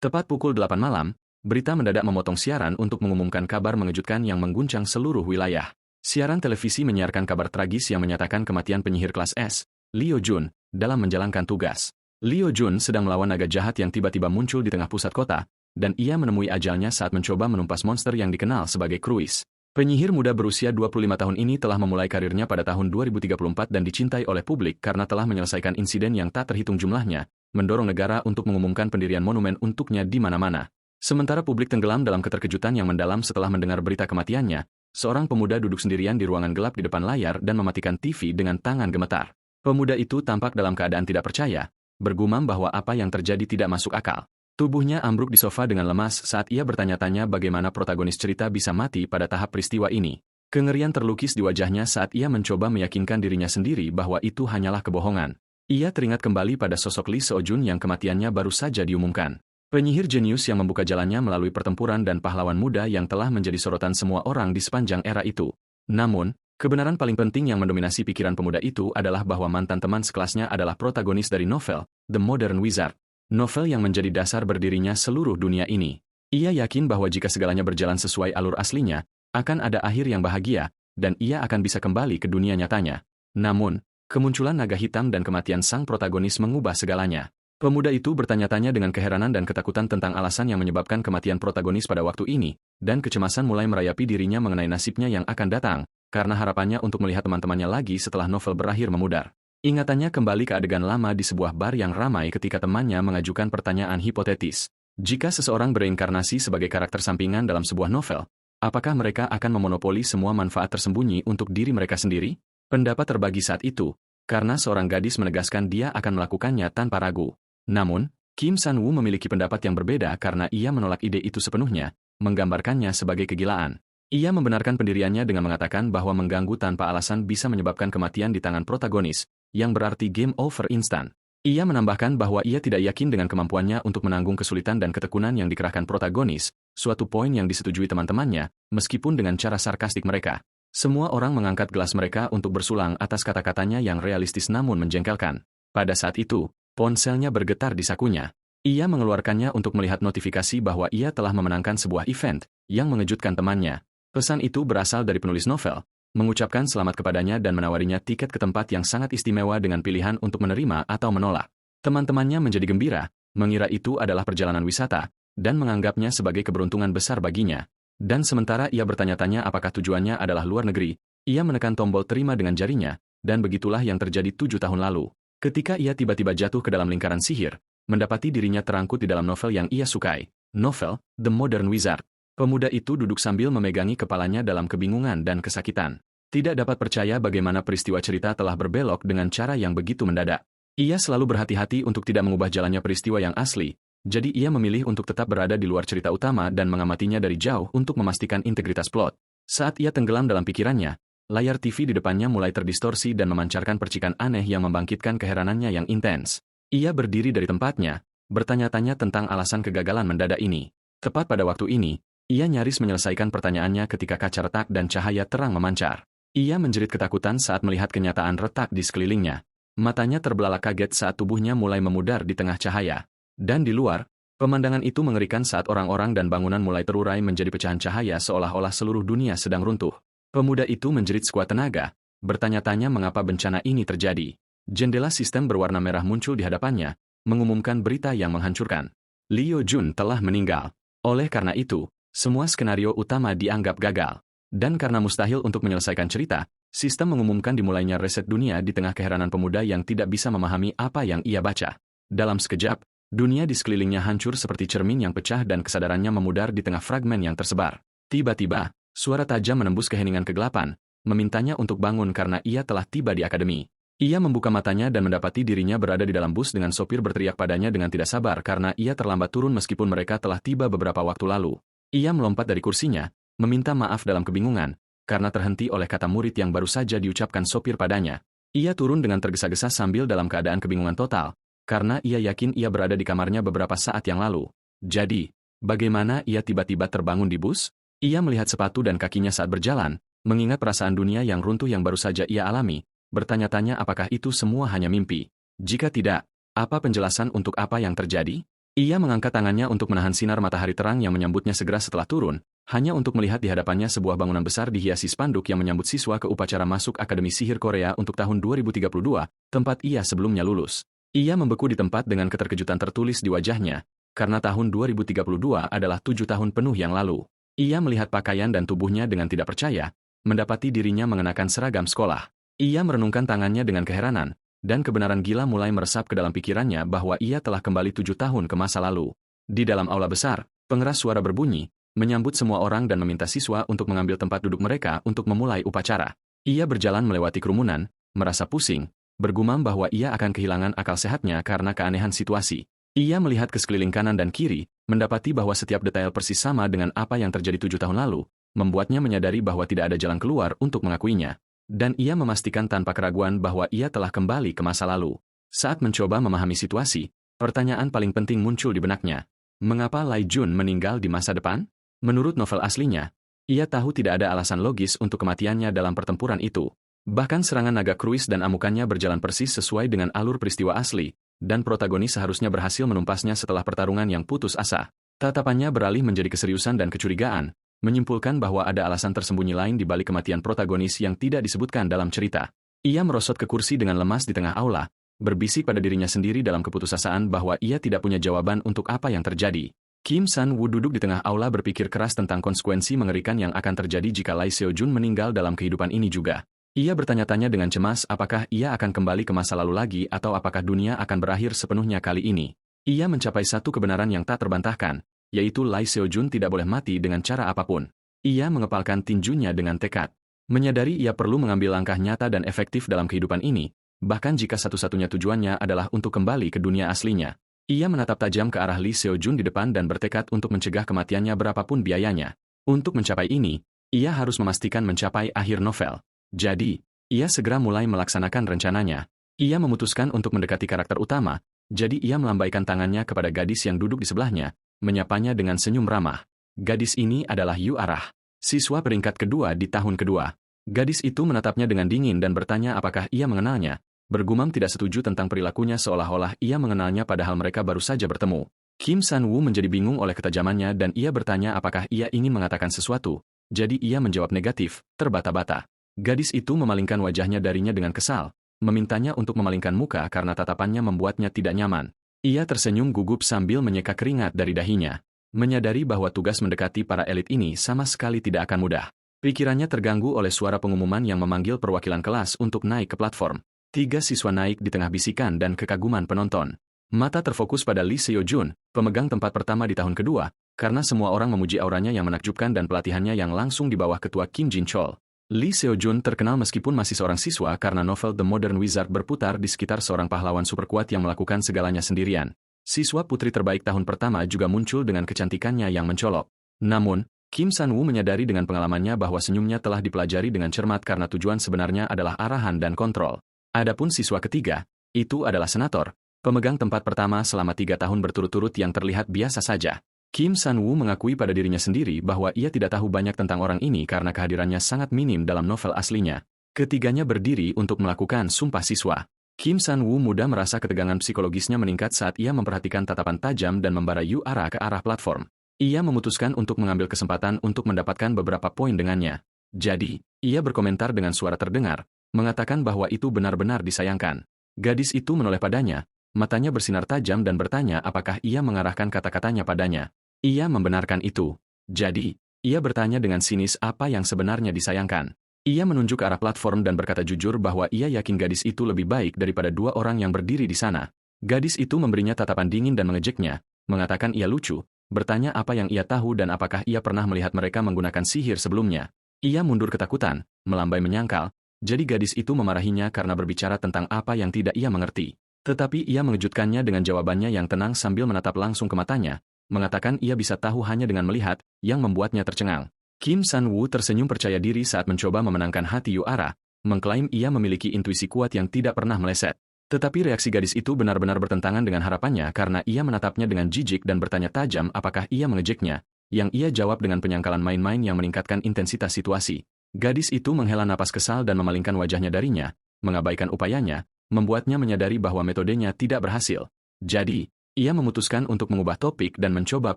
Tepat pukul 8 malam, berita mendadak memotong siaran untuk mengumumkan kabar mengejutkan yang mengguncang seluruh wilayah. Siaran televisi menyiarkan kabar tragis yang menyatakan kematian penyihir kelas S, Leo Jun, dalam menjalankan tugas. Leo Jun sedang melawan naga jahat yang tiba-tiba muncul di tengah pusat kota, dan ia menemui ajalnya saat mencoba menumpas monster yang dikenal sebagai Cruis. Penyihir muda berusia 25 tahun ini telah memulai karirnya pada tahun 2034 dan dicintai oleh publik karena telah menyelesaikan insiden yang tak terhitung jumlahnya, mendorong negara untuk mengumumkan pendirian monumen untuknya di mana-mana. Sementara publik tenggelam dalam keterkejutan yang mendalam setelah mendengar berita kematiannya, seorang pemuda duduk sendirian di ruangan gelap di depan layar dan mematikan TV dengan tangan gemetar. Pemuda itu tampak dalam keadaan tidak percaya, bergumam bahwa apa yang terjadi tidak masuk akal. Tubuhnya ambruk di sofa dengan lemas saat ia bertanya-tanya bagaimana protagonis cerita bisa mati pada tahap peristiwa ini. Kengerian terlukis di wajahnya saat ia mencoba meyakinkan dirinya sendiri bahwa itu hanyalah kebohongan. Ia teringat kembali pada sosok Lee Seo-jun yang kematiannya baru saja diumumkan. Penyihir jenius yang membuka jalannya melalui pertempuran dan pahlawan muda yang telah menjadi sorotan semua orang di sepanjang era itu. Namun, kebenaran paling penting yang mendominasi pikiran pemuda itu adalah bahwa mantan teman sekelasnya adalah protagonis dari novel, The Modern Wizard. Novel yang menjadi dasar berdirinya seluruh dunia ini. Ia yakin bahwa jika segalanya berjalan sesuai alur aslinya, akan ada akhir yang bahagia, dan ia akan bisa kembali ke dunia nyatanya. Namun, kemunculan naga hitam dan kematian sang protagonis mengubah segalanya. Pemuda itu bertanya-tanya dengan keheranan dan ketakutan tentang alasan yang menyebabkan kematian protagonis pada waktu ini, dan kecemasan mulai merayapi dirinya mengenai nasibnya yang akan datang, karena harapannya untuk melihat teman-temannya lagi setelah novel berakhir memudar. Ingatannya kembali ke adegan lama di sebuah bar yang ramai ketika temannya mengajukan pertanyaan hipotetis. Jika seseorang bereinkarnasi sebagai karakter sampingan dalam sebuah novel, apakah mereka akan memonopoli semua manfaat tersembunyi untuk diri mereka sendiri? Pendapat terbagi saat itu, karena seorang gadis menegaskan dia akan melakukannya tanpa ragu. Namun, Kim San-woo memiliki pendapat yang berbeda karena ia menolak ide itu sepenuhnya, menggambarkannya sebagai kegilaan. Ia membenarkan pendiriannya dengan mengatakan bahwa mengganggu tanpa alasan bisa menyebabkan kematian di tangan protagonis, yang berarti game over instan. Ia menambahkan bahwa ia tidak yakin dengan kemampuannya untuk menanggung kesulitan dan ketekunan yang dikerahkan protagonis, suatu poin yang disetujui teman-temannya, meskipun dengan cara sarkastik mereka. Semua orang mengangkat gelas mereka untuk bersulang atas kata-katanya yang realistis namun menjengkelkan. Pada saat itu, ponselnya bergetar di sakunya. Ia mengeluarkannya untuk melihat notifikasi bahwa ia telah memenangkan sebuah event yang mengejutkan temannya. Pesan itu berasal dari penulis novel, mengucapkan selamat kepadanya dan menawarinya tiket ke tempat yang sangat istimewa dengan pilihan untuk menerima atau menolak. Teman-temannya menjadi gembira, mengira itu adalah perjalanan wisata, dan menganggapnya sebagai keberuntungan besar baginya. Dan sementara ia bertanya-tanya apakah tujuannya adalah luar negeri, ia menekan tombol terima dengan jarinya, dan begitulah yang terjadi 7 tahun lalu. Ketika ia tiba-tiba jatuh ke dalam lingkaran sihir, mendapati dirinya terangkut di dalam novel yang ia sukai, novel, The Modern Wizard. Pemuda itu duduk sambil memegangi kepalanya dalam kebingungan dan kesakitan. Tidak dapat percaya bagaimana peristiwa cerita telah berbelok dengan cara yang begitu mendadak. Ia selalu berhati-hati untuk tidak mengubah jalannya peristiwa yang asli, jadi ia memilih untuk tetap berada di luar cerita utama dan mengamatinya dari jauh untuk memastikan integritas plot. Saat ia tenggelam dalam pikirannya, layar TV di depannya mulai terdistorsi dan memancarkan percikan aneh yang membangkitkan keheranannya yang intens. Ia berdiri dari tempatnya, bertanya-tanya tentang alasan kegagalan mendadak ini. Tepat pada waktu ini, ia nyaris menyelesaikan pertanyaannya ketika kaca retak dan cahaya terang memancar. Ia menjerit ketakutan saat melihat kenyataan retak di sekelilingnya. Matanya terbelalak kaget saat tubuhnya mulai memudar di tengah cahaya. Dan di luar, pemandangan itu mengerikan saat orang-orang dan bangunan mulai terurai menjadi pecahan cahaya seolah-olah seluruh dunia sedang runtuh. Pemuda itu menjerit sekuat tenaga, bertanya-tanya mengapa bencana ini terjadi. Jendela sistem berwarna merah muncul di hadapannya, mengumumkan berita yang menghancurkan. Leo Jun telah meninggal. Oleh karena itu, semua skenario utama dianggap gagal. Dan karena mustahil untuk menyelesaikan cerita, sistem mengumumkan dimulainya reset dunia di tengah keheranan pemuda yang tidak bisa memahami apa yang ia baca. Dalam sekejap, dunia di sekelilingnya hancur seperti cermin yang pecah dan kesadarannya memudar di tengah fragmen yang tersebar. Tiba-tiba, suara tajam menembus keheningan kegelapan, memintanya untuk bangun karena ia telah tiba di akademi. Ia membuka matanya dan mendapati dirinya berada di dalam bus dengan sopir berteriak padanya dengan tidak sabar karena ia terlambat turun meskipun mereka telah tiba beberapa waktu lalu. Ia melompat dari kursinya, meminta maaf dalam kebingungan, karena terhenti oleh kata murid yang baru saja diucapkan sopir padanya. Ia turun dengan tergesa-gesa sambil dalam keadaan kebingungan total, karena ia yakin ia berada di kamarnya beberapa saat yang lalu. Jadi, bagaimana ia tiba-tiba terbangun di bus? Ia melihat sepatu dan kakinya saat berjalan, mengingat perasaan dunia yang runtuh yang baru saja ia alami, bertanya-tanya apakah itu semua hanya mimpi. Jika tidak, apa penjelasan untuk apa yang terjadi? Ia mengangkat tangannya untuk menahan sinar matahari terang yang menyambutnya segera setelah turun, hanya untuk melihat di hadapannya sebuah bangunan besar dihiasi spanduk yang menyambut siswa ke upacara masuk Akademi Sihir Korea untuk tahun 2032, tempat ia sebelumnya lulus. Ia membeku di tempat dengan keterkejutan tertulis di wajahnya, karena tahun 2032 adalah 7 tahun penuh yang lalu. Ia melihat pakaian dan tubuhnya dengan tidak percaya, mendapati dirinya mengenakan seragam sekolah. Ia merenungkan tangannya dengan keheranan, dan kebenaran gila mulai meresap ke dalam pikirannya bahwa ia telah kembali 7 tahun ke masa lalu. Di dalam aula besar, pengeras suara berbunyi, menyambut semua orang dan meminta siswa untuk mengambil tempat duduk mereka untuk memulai upacara. Ia berjalan melewati kerumunan, merasa pusing, bergumam bahwa ia akan kehilangan akal sehatnya karena keanehan situasi. Ia melihat ke sekeliling kanan dan kiri, mendapati bahwa setiap detail persis sama dengan apa yang terjadi 7 tahun lalu, membuatnya menyadari bahwa tidak ada jalan keluar untuk mengakuinya. Dan ia memastikan tanpa keraguan bahwa ia telah kembali ke masa lalu. Saat mencoba memahami situasi, pertanyaan paling penting muncul di benaknya. Mengapa Lai Jun meninggal di masa depan? Menurut novel aslinya, ia tahu tidak ada alasan logis untuk kematiannya dalam pertempuran itu. Bahkan serangan naga kruis dan amukannya berjalan persis sesuai dengan alur peristiwa asli, dan protagonis seharusnya berhasil menumpasnya setelah pertarungan yang putus asa. Tatapannya beralih menjadi keseriusan dan kecurigaan, menyimpulkan bahwa ada alasan tersembunyi lain di balik kematian protagonis yang tidak disebutkan dalam cerita. Ia merosot ke kursi dengan lemas di tengah aula, berbisik pada dirinya sendiri dalam keputusasaan bahwa ia tidak punya jawaban untuk apa yang terjadi. Kim San-woo duduk di tengah aula berpikir keras tentang konsekuensi mengerikan yang akan terjadi jika Lai Seo-jun meninggal dalam kehidupan ini juga. Ia bertanya-tanya dengan cemas apakah ia akan kembali ke masa lalu lagi atau apakah dunia akan berakhir sepenuhnya kali ini. Ia mencapai satu kebenaran yang tak terbantahkan, yaitu Lai Seo-jun tidak boleh mati dengan cara apapun. Ia mengepalkan tinjunya dengan tekad. Menyadari ia perlu mengambil langkah nyata dan efektif dalam kehidupan ini, bahkan jika satu-satunya tujuannya adalah untuk kembali ke dunia aslinya. Ia menatap tajam ke arah Lee Seo-jun di depan dan bertekad untuk mencegah kematiannya berapapun biayanya. Untuk mencapai ini, ia harus memastikan mencapai akhir novel. Jadi, ia segera mulai melaksanakan rencananya. Ia memutuskan untuk mendekati karakter utama, jadi ia melambaikan tangannya kepada gadis yang duduk di sebelahnya, menyapanya dengan senyum ramah. Gadis ini adalah Yu Arah, siswa peringkat kedua di tahun kedua. Gadis itu menatapnya dengan dingin dan bertanya apakah ia mengenalnya. Bergumam tidak setuju tentang perilakunya seolah-olah ia mengenalnya padahal mereka baru saja bertemu. Kim San-woo menjadi bingung oleh ketajamannya dan ia bertanya apakah ia ingin mengatakan sesuatu. Jadi ia menjawab negatif, terbata-bata. Gadis itu memalingkan wajahnya darinya dengan kesal, memintanya untuk memalingkan muka karena tatapannya membuatnya tidak nyaman. Ia tersenyum gugup sambil menyeka keringat dari dahinya. Menyadari bahwa tugas mendekati para elit ini sama sekali tidak akan mudah. Pikirannya terganggu oleh suara pengumuman yang memanggil perwakilan kelas untuk naik ke platform. 3 siswa naik di tengah bisikan dan kekaguman penonton. Mata terfokus pada Lee Seo-jun, pemegang tempat pertama di tahun kedua, karena semua orang memuji auranya yang menakjubkan dan pelatihannya yang langsung di bawah ketua Kim Jin-chol. Lee Seo-jun terkenal meskipun masih seorang siswa karena novel The Modern Wizard berputar di sekitar seorang pahlawan super kuat yang melakukan segalanya sendirian. Siswa putri terbaik tahun pertama juga muncul dengan kecantikannya yang mencolok. Namun, Kim San-woo menyadari dengan pengalamannya bahwa senyumnya telah dipelajari dengan cermat karena tujuan sebenarnya adalah arahan dan kontrol. Adapun siswa ketiga, itu adalah senator, pemegang tempat pertama selama 3 tahun berturut-turut yang terlihat biasa saja. Kim San-woo mengakui pada dirinya sendiri bahwa ia tidak tahu banyak tentang orang ini karena kehadirannya sangat minim dalam novel aslinya. Ketiganya berdiri untuk melakukan sumpah siswa. Kim San-woo mudah merasa ketegangan psikologisnya meningkat saat ia memperhatikan tatapan tajam dan membara Yu Arah ke arah platform. Ia memutuskan untuk mengambil kesempatan untuk mendapatkan beberapa poin dengannya. Jadi, ia berkomentar dengan suara terdengar, mengatakan bahwa itu benar-benar disayangkan. Gadis itu menoleh padanya, matanya bersinar tajam dan bertanya apakah ia mengarahkan kata-katanya padanya. Ia membenarkan itu. Jadi, ia bertanya dengan sinis apa yang sebenarnya disayangkan. Ia menunjuk ke arah platform dan berkata jujur bahwa ia yakin gadis itu lebih baik daripada 2 orang yang berdiri di sana. Gadis itu memberinya tatapan dingin dan mengejeknya, mengatakan ia lucu, bertanya apa yang ia tahu dan apakah ia pernah melihat mereka menggunakan sihir sebelumnya. Ia mundur ketakutan, melambai menyangkal, jadi gadis itu memarahinya karena berbicara tentang apa yang tidak ia mengerti. Tetapi ia mengejutkannya dengan jawabannya yang tenang sambil menatap langsung ke matanya, mengatakan ia bisa tahu hanya dengan melihat, yang membuatnya tercengang. Kim San-woo tersenyum percaya diri saat mencoba memenangkan hati Yu Arah, mengklaim ia memiliki intuisi kuat yang tidak pernah meleset. Tetapi reaksi gadis itu benar-benar bertentangan dengan harapannya karena ia menatapnya dengan jijik dan bertanya tajam apakah ia mengejeknya, yang ia jawab dengan penyangkalan main-main yang meningkatkan intensitas situasi. Gadis itu menghela napas kesal dan memalingkan wajahnya darinya, mengabaikan upayanya, membuatnya menyadari bahwa metodenya tidak berhasil. Jadi, Ia memutuskan untuk mengubah topik dan mencoba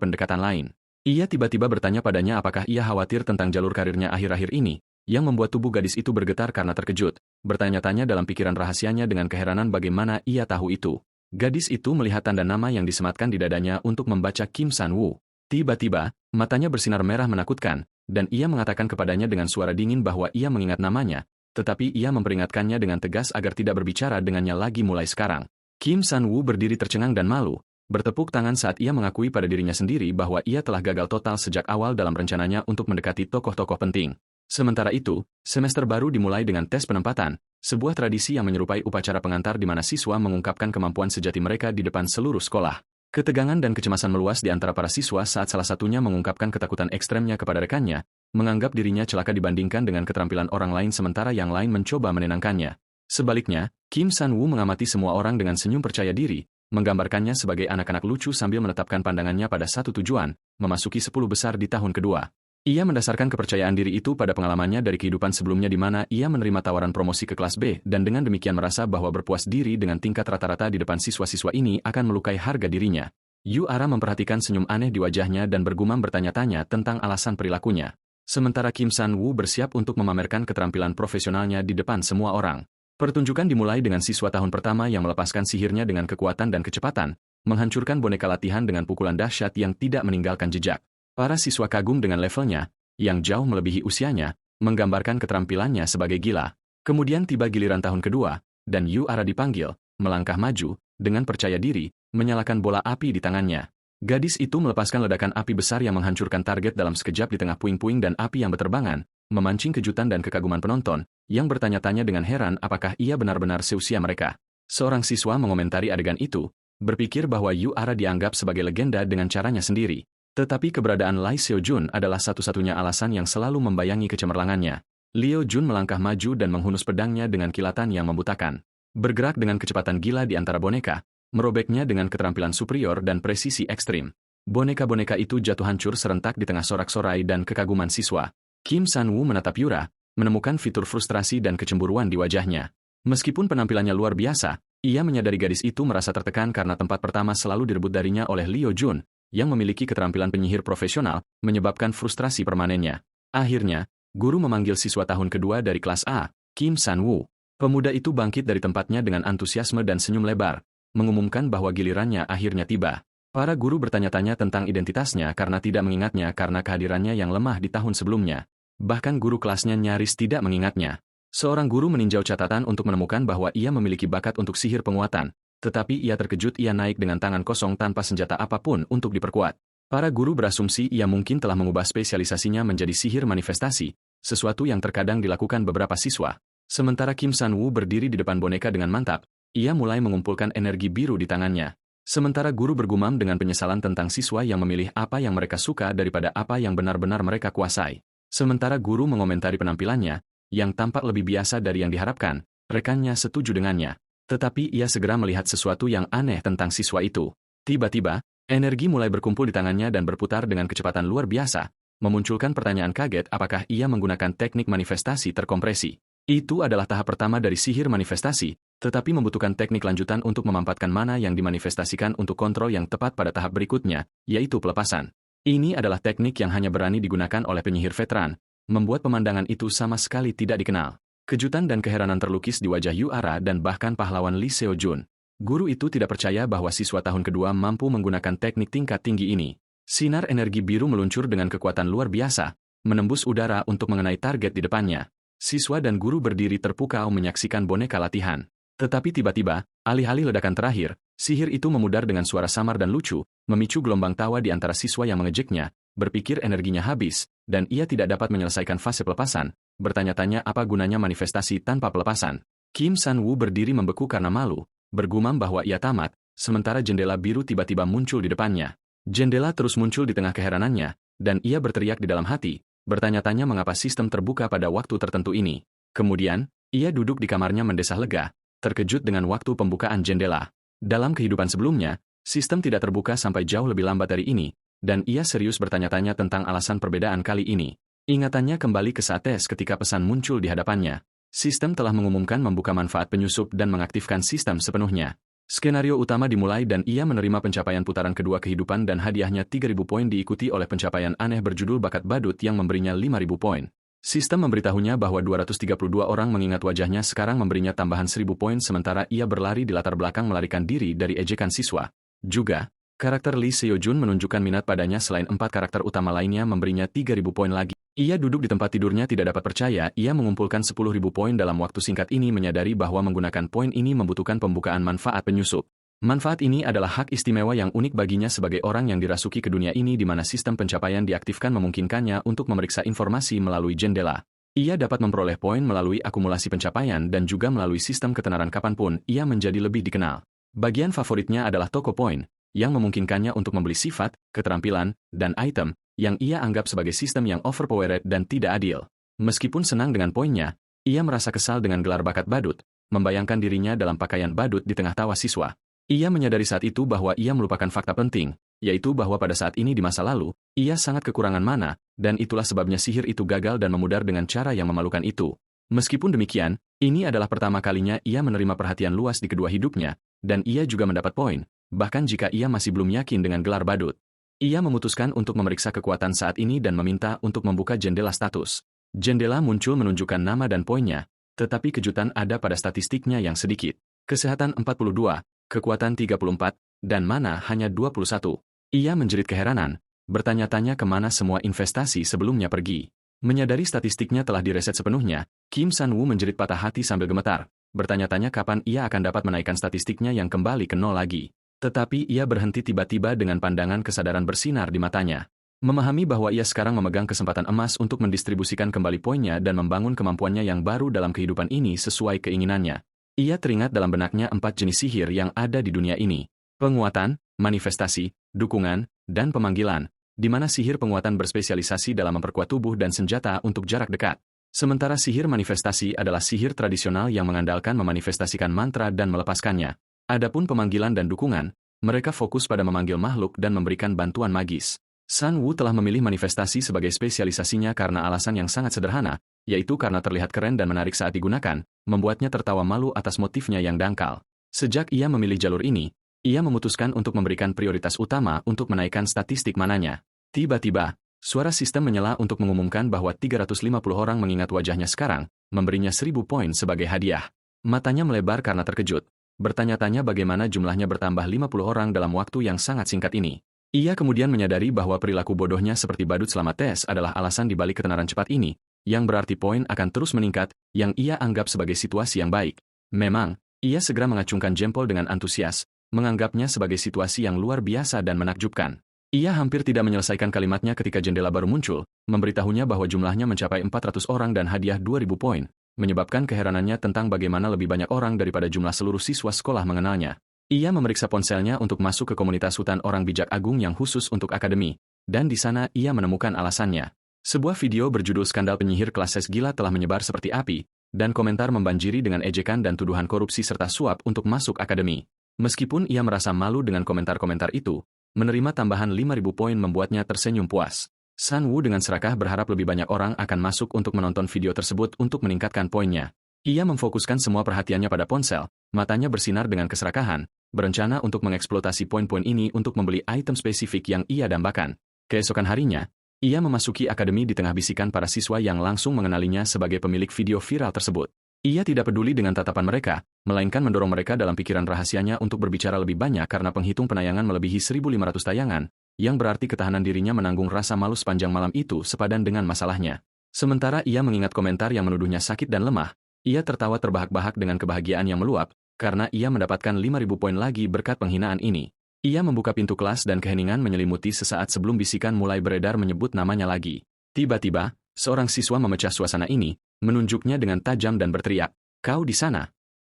pendekatan lain. Ia tiba-tiba bertanya padanya apakah ia khawatir tentang jalur karirnya akhir-akhir ini, yang membuat tubuh gadis itu bergetar karena terkejut, bertanya-tanya dalam pikiran rahasianya dengan keheranan bagaimana ia tahu itu. Gadis itu melihat tanda nama yang disematkan di dadanya untuk membaca Kim San-woo. Tiba-tiba, matanya bersinar merah menakutkan, dan ia mengatakan kepadanya dengan suara dingin bahwa ia mengingat namanya, tetapi ia memperingatkannya dengan tegas agar tidak berbicara dengannya lagi mulai sekarang. Kim San-woo berdiri tercengang dan malu, bertepuk tangan saat ia mengakui pada dirinya sendiri bahwa ia telah gagal total sejak awal dalam rencananya untuk mendekati tokoh-tokoh penting. Sementara itu, semester baru dimulai dengan tes penempatan, sebuah tradisi yang menyerupai upacara pengantar di mana siswa mengungkapkan kemampuan sejati mereka di depan seluruh sekolah. Ketegangan dan kecemasan meluas di antara para siswa saat salah satunya mengungkapkan ketakutan ekstremnya kepada rekannya, menganggap dirinya celaka dibandingkan dengan keterampilan orang lain sementara yang lain mencoba menenangkannya. Sebaliknya, Kim San-woo mengamati semua orang dengan senyum percaya diri, menggambarkannya sebagai anak-anak lucu sambil menetapkan pandangannya pada satu tujuan, memasuki 10 besar di tahun kedua. Ia mendasarkan kepercayaan diri itu pada pengalamannya dari kehidupan sebelumnya di mana ia menerima tawaran promosi ke kelas B dan dengan demikian merasa bahwa berpuas diri dengan tingkat rata-rata di depan siswa-siswa ini akan melukai harga dirinya. Yu Ara memperhatikan senyum aneh di wajahnya dan bergumam bertanya-tanya tentang alasan perilakunya. Sementara Kim San-woo bersiap untuk memamerkan keterampilan profesionalnya di depan semua orang. Pertunjukan dimulai dengan siswa tahun pertama yang melepaskan sihirnya dengan kekuatan dan kecepatan, menghancurkan boneka latihan dengan pukulan dahsyat yang tidak meninggalkan jejak. Para siswa kagum dengan levelnya, yang jauh melebihi usianya, menggambarkan keterampilannya sebagai gila. Kemudian tiba giliran tahun kedua, dan Yu Ara dipanggil, melangkah maju, dengan percaya diri, menyalakan bola api di tangannya. Gadis itu melepaskan ledakan api besar yang menghancurkan target dalam sekejap di tengah puing-puing dan api yang berterbangan, memancing kejutan dan kekaguman penonton, yang bertanya-tanya dengan heran apakah ia benar-benar seusia mereka. Seorang siswa mengomentari adegan itu, berpikir bahwa Yu Ara dianggap sebagai legenda dengan caranya sendiri. Tetapi keberadaan Lee Seo-jun adalah satu-satunya alasan yang selalu membayangi kecemerlangannya. Leo Jun melangkah maju dan menghunus pedangnya dengan kilatan yang membutakan. Bergerak dengan kecepatan gila di antara boneka, merobeknya dengan keterampilan superior dan presisi ekstrim. Boneka-boneka itu jatuh hancur serentak di tengah sorak-sorai dan kekaguman siswa. Kim San-woo menatap Yura, menemukan fitur frustrasi dan kecemburuan di wajahnya. Meskipun penampilannya luar biasa, ia menyadari gadis itu merasa tertekan karena tempat pertama selalu direbut darinya oleh Leo Jun, yang memiliki keterampilan penyihir profesional, menyebabkan frustrasi permanennya. Akhirnya, guru memanggil siswa tahun kedua dari kelas A, Kim San-woo. Pemuda itu bangkit dari tempatnya dengan antusiasme dan senyum lebar, mengumumkan bahwa gilirannya akhirnya tiba. Para guru bertanya-tanya tentang identitasnya karena tidak mengingatnya karena kehadirannya yang lemah di tahun sebelumnya. Bahkan guru kelasnya nyaris tidak mengingatnya. Seorang guru meninjau catatan untuk menemukan bahwa ia memiliki bakat untuk sihir penguatan. Tetapi ia terkejut ia naik dengan tangan kosong tanpa senjata apapun untuk diperkuat. Para guru berasumsi ia mungkin telah mengubah spesialisasinya menjadi sihir manifestasi, sesuatu yang terkadang dilakukan beberapa siswa. Sementara Kim San-woo berdiri di depan boneka dengan mantap, ia mulai mengumpulkan energi biru di tangannya. Sementara guru bergumam dengan penyesalan tentang siswa yang memilih apa yang mereka suka daripada apa yang benar-benar mereka kuasai. Sementara guru mengomentari penampilannya, yang tampak lebih biasa dari yang diharapkan, rekannya setuju dengannya. Tetapi ia segera melihat sesuatu yang aneh tentang siswa itu. Tiba-tiba, energi mulai berkumpul di tangannya dan berputar dengan kecepatan luar biasa, memunculkan pertanyaan kaget apakah ia menggunakan teknik manifestasi terkompresi. Itu adalah tahap pertama dari sihir manifestasi, tetapi membutuhkan teknik lanjutan untuk memampatkan mana yang dimanifestasikan untuk kontrol yang tepat pada tahap berikutnya, yaitu pelepasan. Ini adalah teknik yang hanya berani digunakan oleh penyihir veteran, membuat pemandangan itu sama sekali tidak dikenal. Kejutan dan keheranan terlukis di wajah Yu Ara dan bahkan pahlawan Lee Seo-jun. Guru itu tidak percaya bahwa siswa tahun kedua mampu menggunakan teknik tingkat tinggi ini. Sinar energi biru meluncur dengan kekuatan luar biasa, menembus udara untuk mengenai target di depannya. Siswa dan guru berdiri terpukau menyaksikan boneka latihan. Tetapi tiba-tiba, alih-alih ledakan terakhir, sihir itu memudar dengan suara samar dan lucu, memicu gelombang tawa di antara siswa yang mengejeknya, berpikir energinya habis, dan ia tidak dapat menyelesaikan fase pelepasan. Bertanya-tanya apa gunanya manifestasi tanpa pelepasan. Kim San-woo berdiri membeku karena malu, bergumam bahwa ia tamat, sementara jendela biru tiba-tiba muncul di depannya. Jendela terus muncul di tengah keheranannya, dan ia berteriak di dalam hati, bertanya-tanya mengapa sistem terbuka pada waktu tertentu ini. Kemudian, ia duduk di kamarnya mendesah lega, terkejut dengan waktu pembukaan jendela. Dalam kehidupan sebelumnya, sistem tidak terbuka sampai jauh lebih lambat dari ini, dan ia serius bertanya-tanya tentang alasan perbedaan kali ini. Ingatannya kembali ke saat tes ketika pesan muncul di hadapannya. Sistem telah mengumumkan membuka manfaat penyusup dan mengaktifkan sistem sepenuhnya. Skenario utama dimulai dan ia menerima pencapaian putaran kedua kehidupan dan hadiahnya 3.000 poin diikuti oleh pencapaian aneh berjudul Bakat Badut yang memberinya 5.000 poin. Sistem memberitahunya bahwa 232 orang mengingat wajahnya sekarang memberinya tambahan 1.000 poin sementara ia berlari di latar belakang melarikan diri dari ejekan siswa. Juga, karakter Lee Seo-jun menunjukkan minat padanya selain 4 karakter utama lainnya memberinya 3.000 poin lagi. Ia duduk di tempat tidurnya tidak dapat percaya ia mengumpulkan 10.000 poin dalam waktu singkat ini menyadari bahwa menggunakan poin ini membutuhkan pembukaan manfaat penyusup. Manfaat ini adalah hak istimewa yang unik baginya sebagai orang yang dirasuki ke dunia ini di mana sistem pencapaian diaktifkan memungkinkannya untuk memeriksa informasi melalui jendela. Ia dapat memperoleh poin melalui akumulasi pencapaian dan juga melalui sistem ketenaran kapanpun ia menjadi lebih dikenal. Bagian favoritnya adalah toko poin, yang memungkinkannya untuk membeli sifat, keterampilan, dan item, yang ia anggap sebagai sistem yang overpowered dan tidak adil. Meskipun senang dengan poinnya, ia merasa kesal dengan gelar bakat badut, membayangkan dirinya dalam pakaian badut di tengah tawa siswa. Ia menyadari saat itu bahwa ia melupakan fakta penting, yaitu bahwa pada saat ini di masa lalu, ia sangat kekurangan mana, dan itulah sebabnya sihir itu gagal dan memudar dengan cara yang memalukan itu. Meskipun demikian, ini adalah pertama kalinya ia menerima perhatian luas di kedua hidupnya, dan ia juga mendapat poin, bahkan jika ia masih belum yakin dengan gelar badut. Ia memutuskan untuk memeriksa kekuatan saat ini dan meminta untuk membuka jendela status. Jendela muncul menunjukkan nama dan poinnya, tetapi kejutan ada pada statistiknya yang sedikit. Kesehatan 42, kekuatan 34, dan mana hanya 21. Ia menjerit keheranan, bertanya-tanya kemana semua investasi sebelumnya pergi. Menyadari statistiknya telah direset sepenuhnya, Kim San-woo menjerit patah hati sambil gemetar, bertanya-tanya kapan ia akan dapat menaikkan statistiknya yang kembali ke nol lagi. Tetapi ia berhenti tiba-tiba dengan pandangan kesadaran bersinar di matanya. Memahami bahwa ia sekarang memegang kesempatan emas untuk mendistribusikan kembali poinnya dan membangun kemampuannya yang baru dalam kehidupan ini sesuai keinginannya. Ia teringat dalam benaknya 4 jenis sihir yang ada di dunia ini. Penguatan, manifestasi, dukungan, dan pemanggilan, di mana sihir penguatan berspesialisasi dalam memperkuat tubuh dan senjata untuk jarak dekat. Sementara sihir manifestasi adalah sihir tradisional yang mengandalkan memanifestasikan mantra dan melepaskannya. Adapun pemanggilan dan dukungan, mereka fokus pada memanggil makhluk dan memberikan bantuan magis. San-woo telah memilih manifestasi sebagai spesialisasinya karena alasan yang sangat sederhana, yaitu karena terlihat keren dan menarik saat digunakan, membuatnya tertawa malu atas motifnya yang dangkal. Sejak ia memilih jalur ini, ia memutuskan untuk memberikan prioritas utama untuk menaikkan statistik mananya. Tiba-tiba, suara sistem menyela untuk mengumumkan bahwa 350 orang mengingat wajahnya sekarang, memberinya 1.000 poin sebagai hadiah. Matanya melebar karena terkejut, bertanya-tanya bagaimana jumlahnya bertambah 50 orang dalam waktu yang sangat singkat ini. Ia kemudian menyadari bahwa perilaku bodohnya seperti badut selama tes adalah alasan dibalik ketenaran cepat ini, yang berarti poin akan terus meningkat, yang ia anggap sebagai situasi yang baik. Memang, ia segera mengacungkan jempol dengan antusias, menganggapnya sebagai situasi yang luar biasa dan menakjubkan. Ia hampir tidak menyelesaikan kalimatnya ketika jendela baru muncul, memberitahunya bahwa jumlahnya mencapai 400 orang dan hadiah 2.000 poin, menyebabkan keheranannya tentang bagaimana lebih banyak orang daripada jumlah seluruh siswa sekolah mengenalnya. Ia memeriksa ponselnya untuk masuk ke komunitas hutan orang bijak agung yang khusus untuk akademi, dan di sana ia menemukan alasannya. Sebuah video berjudul Skandal Penyihir Kelas S Gila telah menyebar seperti api, dan komentar membanjiri dengan ejekan dan tuduhan korupsi serta suap untuk masuk akademi. Meskipun ia merasa malu dengan komentar-komentar itu, menerima tambahan 5.000 poin membuatnya tersenyum puas. San-woo dengan serakah berharap lebih banyak orang akan masuk untuk menonton video tersebut untuk meningkatkan poinnya. Ia memfokuskan semua perhatiannya pada ponsel, matanya bersinar dengan keserakahan, berencana untuk mengeksploitasi poin-poin ini untuk membeli item spesifik yang ia dambakan. Keesokan harinya, ia memasuki akademi di tengah bisikan para siswa yang langsung mengenalinya sebagai pemilik video viral tersebut. Ia tidak peduli dengan tatapan mereka, melainkan mendorong mereka dalam pikiran rahasianya untuk berbicara lebih banyak karena penghitung penayangan melebihi 1.500 tayangan, yang berarti ketahanan dirinya menanggung rasa malu sepanjang malam itu sepadan dengan masalahnya. Sementara ia mengingat komentar yang menuduhnya sakit dan lemah, ia tertawa terbahak-bahak dengan kebahagiaan yang meluap, karena ia mendapatkan 5.000 poin lagi berkat penghinaan ini. Ia membuka pintu kelas dan keheningan menyelimuti sesaat sebelum bisikan mulai beredar menyebut namanya lagi. Tiba-tiba, seorang siswa memecah suasana ini, menunjuknya dengan tajam dan berteriak, "Kau di sana!"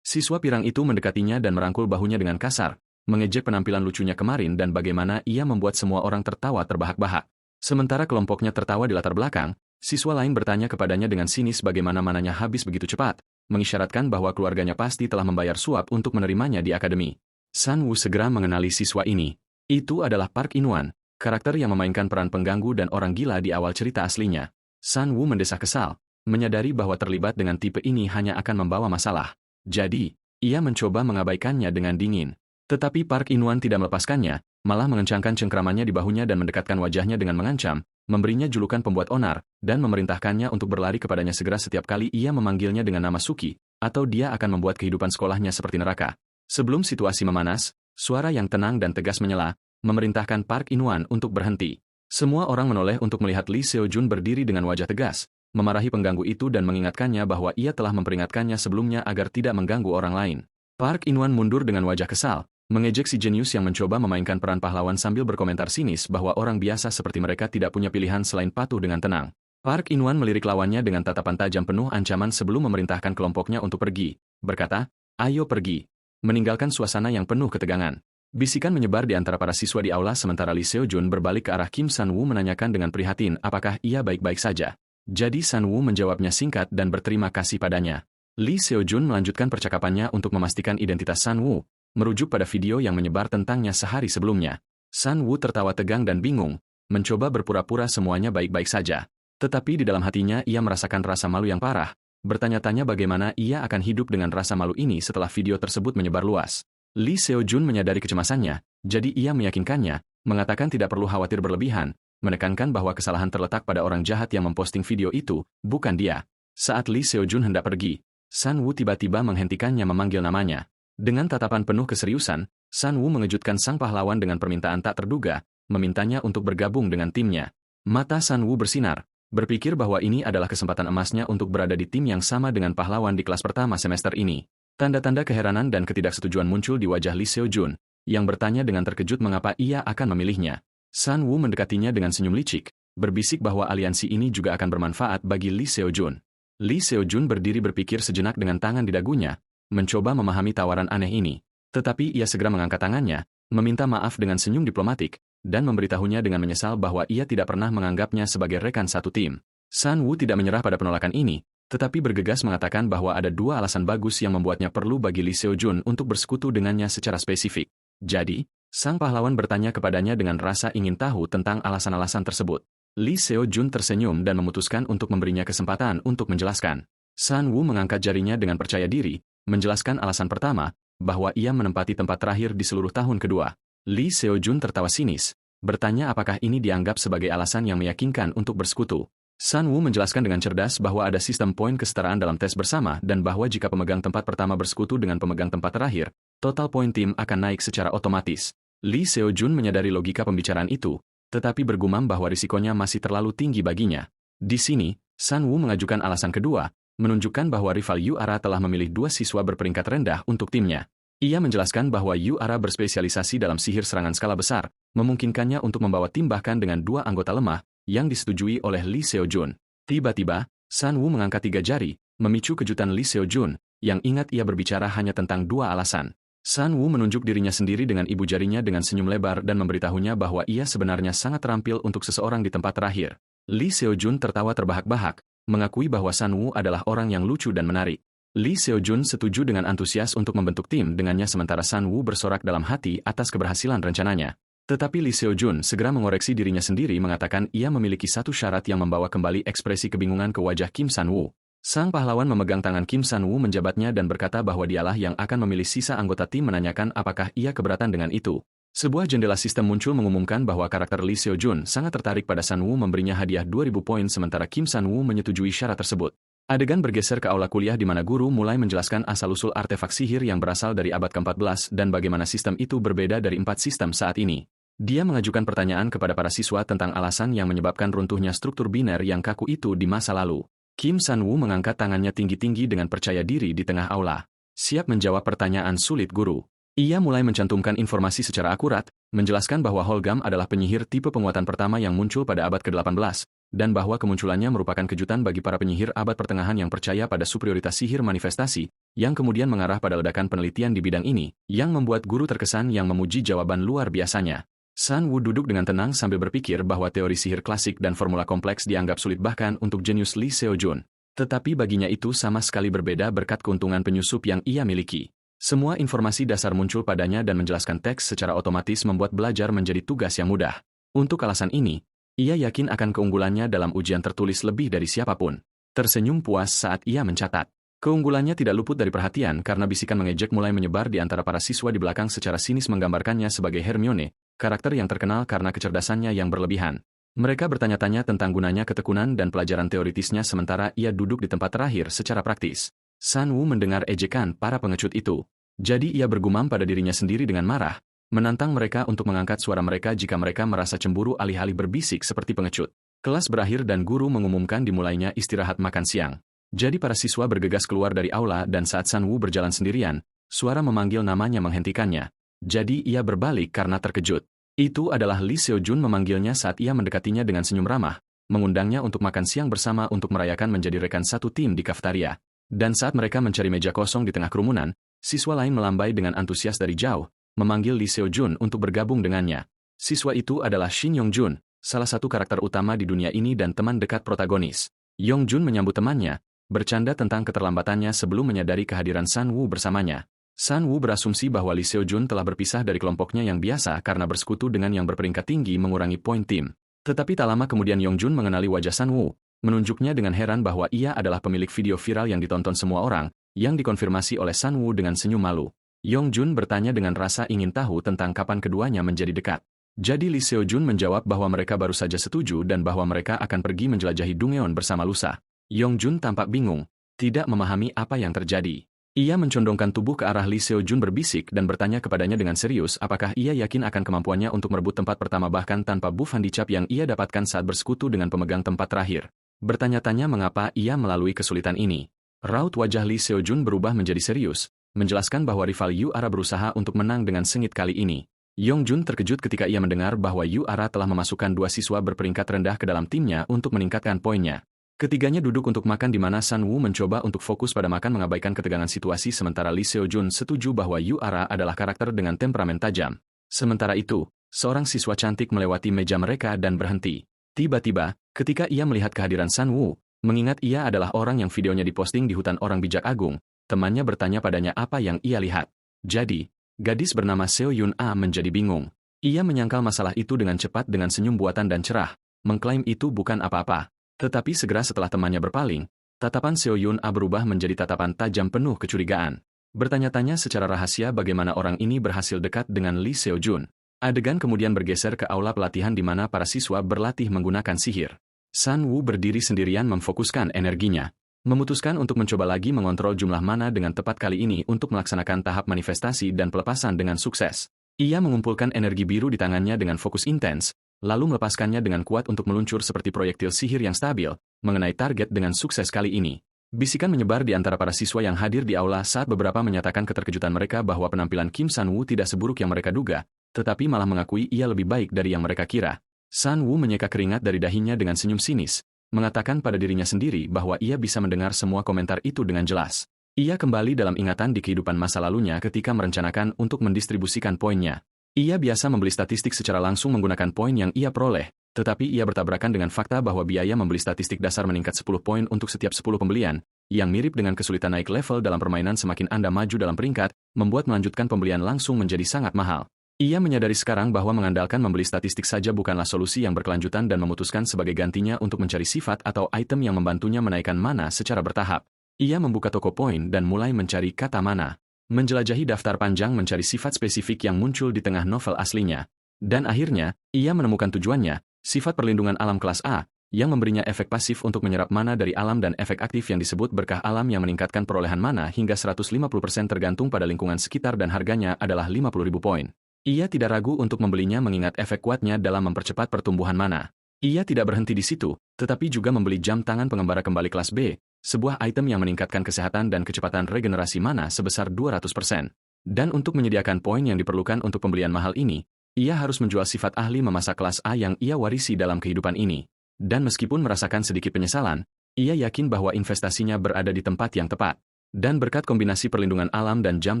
Siswa pirang itu mendekatinya dan merangkul bahunya dengan kasar, mengejek penampilan lucunya kemarin dan bagaimana ia membuat semua orang tertawa terbahak-bahak. Sementara kelompoknya tertawa di latar belakang, siswa lain bertanya kepadanya dengan sinis bagaimana mananya habis begitu cepat, mengisyaratkan bahwa keluarganya pasti telah membayar suap untuk menerimanya di akademi. San-woo segera mengenali siswa ini. Itu adalah Park In-wan, karakter yang memainkan peran pengganggu dan orang gila di awal cerita aslinya. San-woo mendesah kesal, menyadari bahwa terlibat dengan tipe ini hanya akan membawa masalah. Jadi, Ia mencoba mengabaikannya dengan dingin. Tetapi Park In-wan tidak melepaskannya, malah mengencangkan cengkramannya di bahunya dan mendekatkan wajahnya dengan mengancam, memberinya julukan pembuat onar, dan memerintahkannya untuk berlari kepadanya segera setiap kali ia memanggilnya dengan nama Suki, atau dia akan membuat kehidupan sekolahnya seperti neraka. Sebelum situasi memanas, suara yang tenang dan tegas menyela, memerintahkan Park In-wan untuk berhenti. Semua orang menoleh untuk melihat Lee Seo-jun berdiri dengan wajah tegas, memarahi pengganggu itu dan mengingatkannya bahwa ia telah memperingatkannya sebelumnya agar tidak mengganggu orang lain. Park In-wan mundur dengan wajah kesal, mengejek si jenius yang mencoba memainkan peran pahlawan sambil berkomentar sinis bahwa orang biasa seperti mereka tidak punya pilihan selain patuh dengan tenang. Park In-wan melirik lawannya dengan tatapan tajam penuh ancaman sebelum memerintahkan kelompoknya untuk pergi, berkata, "Ayo pergi." Meninggalkan suasana yang penuh ketegangan. Bisikan menyebar di antara para siswa di aula sementara Lee Seo-jun berbalik ke arah Kim San-woo menanyakan dengan prihatin apakah ia baik-baik saja. Jadi San-woo menjawabnya singkat dan berterima kasih padanya. Lee Seo-jun melanjutkan percakapannya untuk memastikan identitas San-woo, merujuk pada video yang menyebar tentangnya sehari sebelumnya. San-woo tertawa tegang dan bingung, mencoba berpura-pura semuanya baik-baik saja. Tetapi di dalam hatinya ia merasakan rasa malu yang parah, bertanya-tanya bagaimana ia akan hidup dengan rasa malu ini setelah video tersebut menyebar luas. Lee Seo-jun menyadari kecemasannya, jadi ia meyakinkannya, mengatakan tidak perlu khawatir berlebihan, menekankan bahwa kesalahan terletak pada orang jahat yang memposting video itu, bukan dia. Saat Lee Seo-jun hendak pergi, San-woo tiba-tiba menghentikannya memanggil namanya. Dengan tatapan penuh keseriusan, San-woo mengejutkan sang pahlawan dengan permintaan tak terduga, memintanya untuk bergabung dengan timnya. Mata San-woo bersinar, berpikir bahwa ini adalah kesempatan emasnya untuk berada di tim yang sama dengan pahlawan di kelas pertama semester ini. Tanda-tanda keheranan dan ketidaksetujuan muncul di wajah Lee Seo-jun, yang bertanya dengan terkejut mengapa ia akan memilihnya. San-woo mendekatinya dengan senyum licik, berbisik bahwa aliansi ini juga akan bermanfaat bagi Lee Seo-jun. Lee Seo-jun berdiri berpikir sejenak dengan tangan di dagunya, mencoba memahami tawaran aneh ini. Tetapi ia segera mengangkat tangannya, meminta maaf dengan senyum diplomatik, dan memberitahunya dengan menyesal bahwa ia tidak pernah menganggapnya sebagai rekan satu tim. San-woo tidak menyerah pada penolakan ini, tetapi bergegas mengatakan bahwa ada dua alasan bagus yang membuatnya perlu bagi Lee Seo-jun untuk bersekutu dengannya secara spesifik. Jadi, sang pahlawan bertanya kepadanya dengan rasa ingin tahu tentang alasan-alasan tersebut. Lee Seo-jun tersenyum dan memutuskan untuk memberinya kesempatan untuk menjelaskan. San-woo mengangkat jarinya dengan percaya diri, menjelaskan alasan pertama, bahwa ia menempati tempat terakhir di seluruh tahun kedua. Lee Seo-jun tertawa sinis, bertanya apakah ini dianggap sebagai alasan yang meyakinkan untuk bersekutu. San-woo menjelaskan dengan cerdas bahwa ada sistem poin kesetaraan dalam tes bersama dan bahwa jika pemegang tempat pertama bersekutu dengan pemegang tempat terakhir, total poin tim akan naik secara otomatis. Lee Seo-jun menyadari logika pembicaraan itu, tetapi bergumam bahwa risikonya masih terlalu tinggi baginya. Di sini, San-woo mengajukan alasan kedua, menunjukkan bahwa rival Yu Ara telah memilih dua siswa berperingkat rendah untuk timnya. Ia menjelaskan bahwa Yu Ara berspesialisasi dalam sihir serangan skala besar, memungkinkannya untuk membawa tim bahkan dengan dua anggota lemah, yang disetujui oleh Lee Seo-jun. Tiba-tiba, San-woo mengangkat 3 jari, memicu kejutan Lee Seo-jun, yang ingat ia berbicara hanya tentang 2 alasan. San-woo menunjuk dirinya sendiri dengan ibu jarinya dengan senyum lebar dan memberitahunya bahwa ia sebenarnya sangat terampil untuk seseorang di tempat terakhir. Lee Seo-jun tertawa terbahak-bahak, mengakui bahwa San-woo adalah orang yang lucu dan menarik. Lee Seo-jun setuju dengan antusias untuk membentuk tim dengannya sementara San-woo bersorak dalam hati atas keberhasilan rencananya. Tetapi Lee Seo-jun segera mengoreksi dirinya sendiri mengatakan ia memiliki satu syarat yang membawa kembali ekspresi kebingungan ke wajah Kim San-woo. Sang pahlawan memegang tangan Kim San-woo menjabatnya dan berkata bahwa dialah yang akan memilih sisa anggota tim menanyakan apakah ia keberatan dengan itu. Sebuah jendela sistem muncul mengumumkan bahwa karakter Lee Seo-jun sangat tertarik pada San-woo memberinya hadiah 2.000 poin sementara Kim San-woo menyetujui syarat tersebut. Adegan bergeser ke aula kuliah di mana guru mulai menjelaskan asal-usul artefak sihir yang berasal dari abad ke-14 dan bagaimana sistem itu berbeda dari 4 sistem saat ini. Dia mengajukan pertanyaan kepada para siswa tentang alasan yang menyebabkan runtuhnya struktur biner yang kaku itu di masa lalu. Kim San-woo mengangkat tangannya tinggi-tinggi dengan percaya diri di tengah aula. Siap menjawab pertanyaan sulit guru. Ia mulai mencantumkan informasi secara akurat, menjelaskan bahwa Holgam adalah penyihir tipe penguatan pertama yang muncul pada abad ke-18, dan bahwa kemunculannya merupakan kejutan bagi para penyihir abad pertengahan yang percaya pada superioritas sihir manifestasi, yang kemudian mengarah pada ledakan penelitian di bidang ini, yang membuat guru terkesan yang memuji jawaban luar biasanya. San-woo duduk dengan tenang sambil berpikir bahwa teori sihir klasik dan formula kompleks dianggap sulit bahkan untuk jenius Lee Seo-jun. Tetapi baginya itu sama sekali berbeda berkat keuntungan penyusup yang ia miliki. Semua informasi dasar muncul padanya dan menjelaskan teks secara otomatis membuat belajar menjadi tugas yang mudah. Untuk alasan ini, ia yakin akan keunggulannya dalam ujian tertulis lebih dari siapapun. Tersenyum puas saat ia mencatat. Keunggulannya tidak luput dari perhatian karena bisikan mengejek mulai menyebar di antara para siswa di belakang secara sinis menggambarkannya sebagai Hermione, karakter yang terkenal karena kecerdasannya yang berlebihan. Mereka bertanya-tanya tentang gunanya ketekunan dan pelajaran teoritisnya sementara ia duduk di tempat terakhir secara praktis. San Wu mendengar ejekan para pengecut itu. Jadi ia bergumam pada dirinya sendiri dengan marah, menantang mereka untuk mengangkat suara mereka jika mereka merasa cemburu alih-alih berbisik seperti pengecut. Kelas berakhir dan guru mengumumkan dimulainya istirahat makan siang. Jadi para siswa bergegas keluar dari aula dan saat San Wu berjalan sendirian, suara memanggil namanya menghentikannya. Jadi ia berbalik karena terkejut. Itu adalah Lee Seo-jun memanggilnya saat ia mendekatinya dengan senyum ramah, mengundangnya untuk makan siang bersama untuk merayakan menjadi rekan satu tim di kafetaria. Dan saat mereka mencari meja kosong di tengah kerumunan, siswa lain melambai dengan antusias dari jauh, memanggil Lee Seo-jun untuk bergabung dengannya. Siswa itu adalah Shin Yong-jun, salah satu karakter utama di dunia ini dan teman dekat protagonis. Yong-jun menyambut temannya, bercanda tentang keterlambatannya sebelum menyadari kehadiran San Wu bersamanya. San Wu berasumsi bahwa Lee Seo-jun telah berpisah dari kelompoknya yang biasa karena bersekutu dengan yang berperingkat tinggi mengurangi poin tim. Tetapi tak lama kemudian Yong-jun mengenali wajah San Wu, menunjuknya dengan heran bahwa ia adalah pemilik video viral yang ditonton semua orang, yang dikonfirmasi oleh San Wu dengan senyum malu. Yong-jun bertanya dengan rasa ingin tahu tentang kapan keduanya menjadi dekat. Jadi Lee Seo-jun menjawab bahwa mereka baru saja setuju dan bahwa mereka akan pergi menjelajahi Dungeon bersama lusa. Yong-jun tampak bingung, tidak memahami apa yang terjadi. Ia mencondongkan tubuh ke arah Lee Seo-jun berbisik dan bertanya kepadanya dengan serius apakah ia yakin akan kemampuannya untuk merebut tempat pertama bahkan tanpa buff handicap yang ia dapatkan saat bersekutu dengan pemegang tempat terakhir. Bertanya-tanya mengapa ia melalui kesulitan ini. Raut wajah Lee Seo-jun berubah menjadi serius, menjelaskan bahwa rival Yu Ara berusaha untuk menang dengan sengit kali ini. Yong-jun terkejut ketika ia mendengar bahwa Yu Ara telah memasukkan dua siswa berperingkat rendah ke dalam timnya untuk meningkatkan poinnya. Ketiganya duduk untuk makan di mana San Wu mencoba untuk fokus pada makan mengabaikan ketegangan situasi sementara Lee Seo-jun setuju bahwa Yu Ara adalah karakter dengan temperamen tajam. Sementara itu, seorang siswa cantik melewati meja mereka dan berhenti. Tiba-tiba, ketika ia melihat kehadiran San Wu, mengingat ia adalah orang yang videonya diposting di hutan orang bijak agung, temannya bertanya padanya apa yang ia lihat. Jadi, gadis bernama Seo Yun A menjadi bingung. Ia menyangkal masalah itu dengan cepat dengan senyum buatan dan cerah, mengklaim itu bukan apa-apa. Tetapi segera setelah temannya berpaling, tatapan Seo Yun A berubah menjadi tatapan tajam penuh kecurigaan. Bertanya-tanya secara rahasia bagaimana orang ini berhasil dekat dengan Lee Seo-jun. Adegan kemudian bergeser ke aula pelatihan di mana para siswa berlatih menggunakan sihir. San Wu berdiri sendirian memfokuskan energinya, memutuskan untuk mencoba lagi mengontrol jumlah mana dengan tepat kali ini untuk melaksanakan tahap manifestasi dan pelepasan dengan sukses. Ia mengumpulkan energi biru di tangannya dengan fokus intens, lalu melepaskannya dengan kuat untuk meluncur seperti proyektil sihir yang stabil, mengenai target dengan sukses kali ini. Bisikan menyebar di antara para siswa yang hadir di aula saat beberapa menyatakan keterkejutan mereka bahwa penampilan Kim San Wu tidak seburuk yang mereka duga, tetapi malah mengakui ia lebih baik dari yang mereka kira. San Wu menyeka keringat dari dahinya dengan senyum sinis, mengatakan pada dirinya sendiri bahwa ia bisa mendengar semua komentar itu dengan jelas. Ia kembali dalam ingatan di kehidupan masa lalunya ketika merencanakan untuk mendistribusikan poinnya. Ia biasa membeli statistik secara langsung menggunakan poin yang ia peroleh, tetapi ia bertabrakan dengan fakta bahwa biaya membeli statistik dasar meningkat 10 poin untuk setiap 10 pembelian, yang mirip dengan kesulitan naik level dalam permainan semakin Anda maju dalam peringkat, membuat melanjutkan pembelian langsung menjadi sangat mahal. Ia menyadari sekarang bahwa mengandalkan membeli statistik saja bukanlah solusi yang berkelanjutan dan memutuskan sebagai gantinya untuk mencari sifat atau item yang membantunya menaikkan mana secara bertahap. Ia membuka toko poin dan mulai mencari kata mana. Menjelajahi daftar panjang mencari sifat spesifik yang muncul di tengah novel aslinya. Dan akhirnya, ia menemukan tujuannya, sifat perlindungan alam kelas A, yang memberinya efek pasif untuk menyerap mana dari alam dan efek aktif yang disebut berkah alam yang meningkatkan perolehan mana hingga 150% tergantung pada lingkungan sekitar dan harganya adalah 50.000 poin. Ia tidak ragu untuk membelinya mengingat efek kuatnya dalam mempercepat pertumbuhan mana. Ia tidak berhenti di situ, tetapi juga membeli jam tangan pengembara kembali kelas B, sebuah item yang meningkatkan kesehatan dan kecepatan regenerasi mana sebesar 200%. Dan untuk menyediakan poin yang diperlukan untuk pembelian mahal ini, ia harus menjual sifat ahli memasak kelas A yang ia warisi dalam kehidupan ini. Dan meskipun merasakan sedikit penyesalan, ia yakin bahwa investasinya berada di tempat yang tepat. Dan berkat kombinasi perlindungan alam dan jam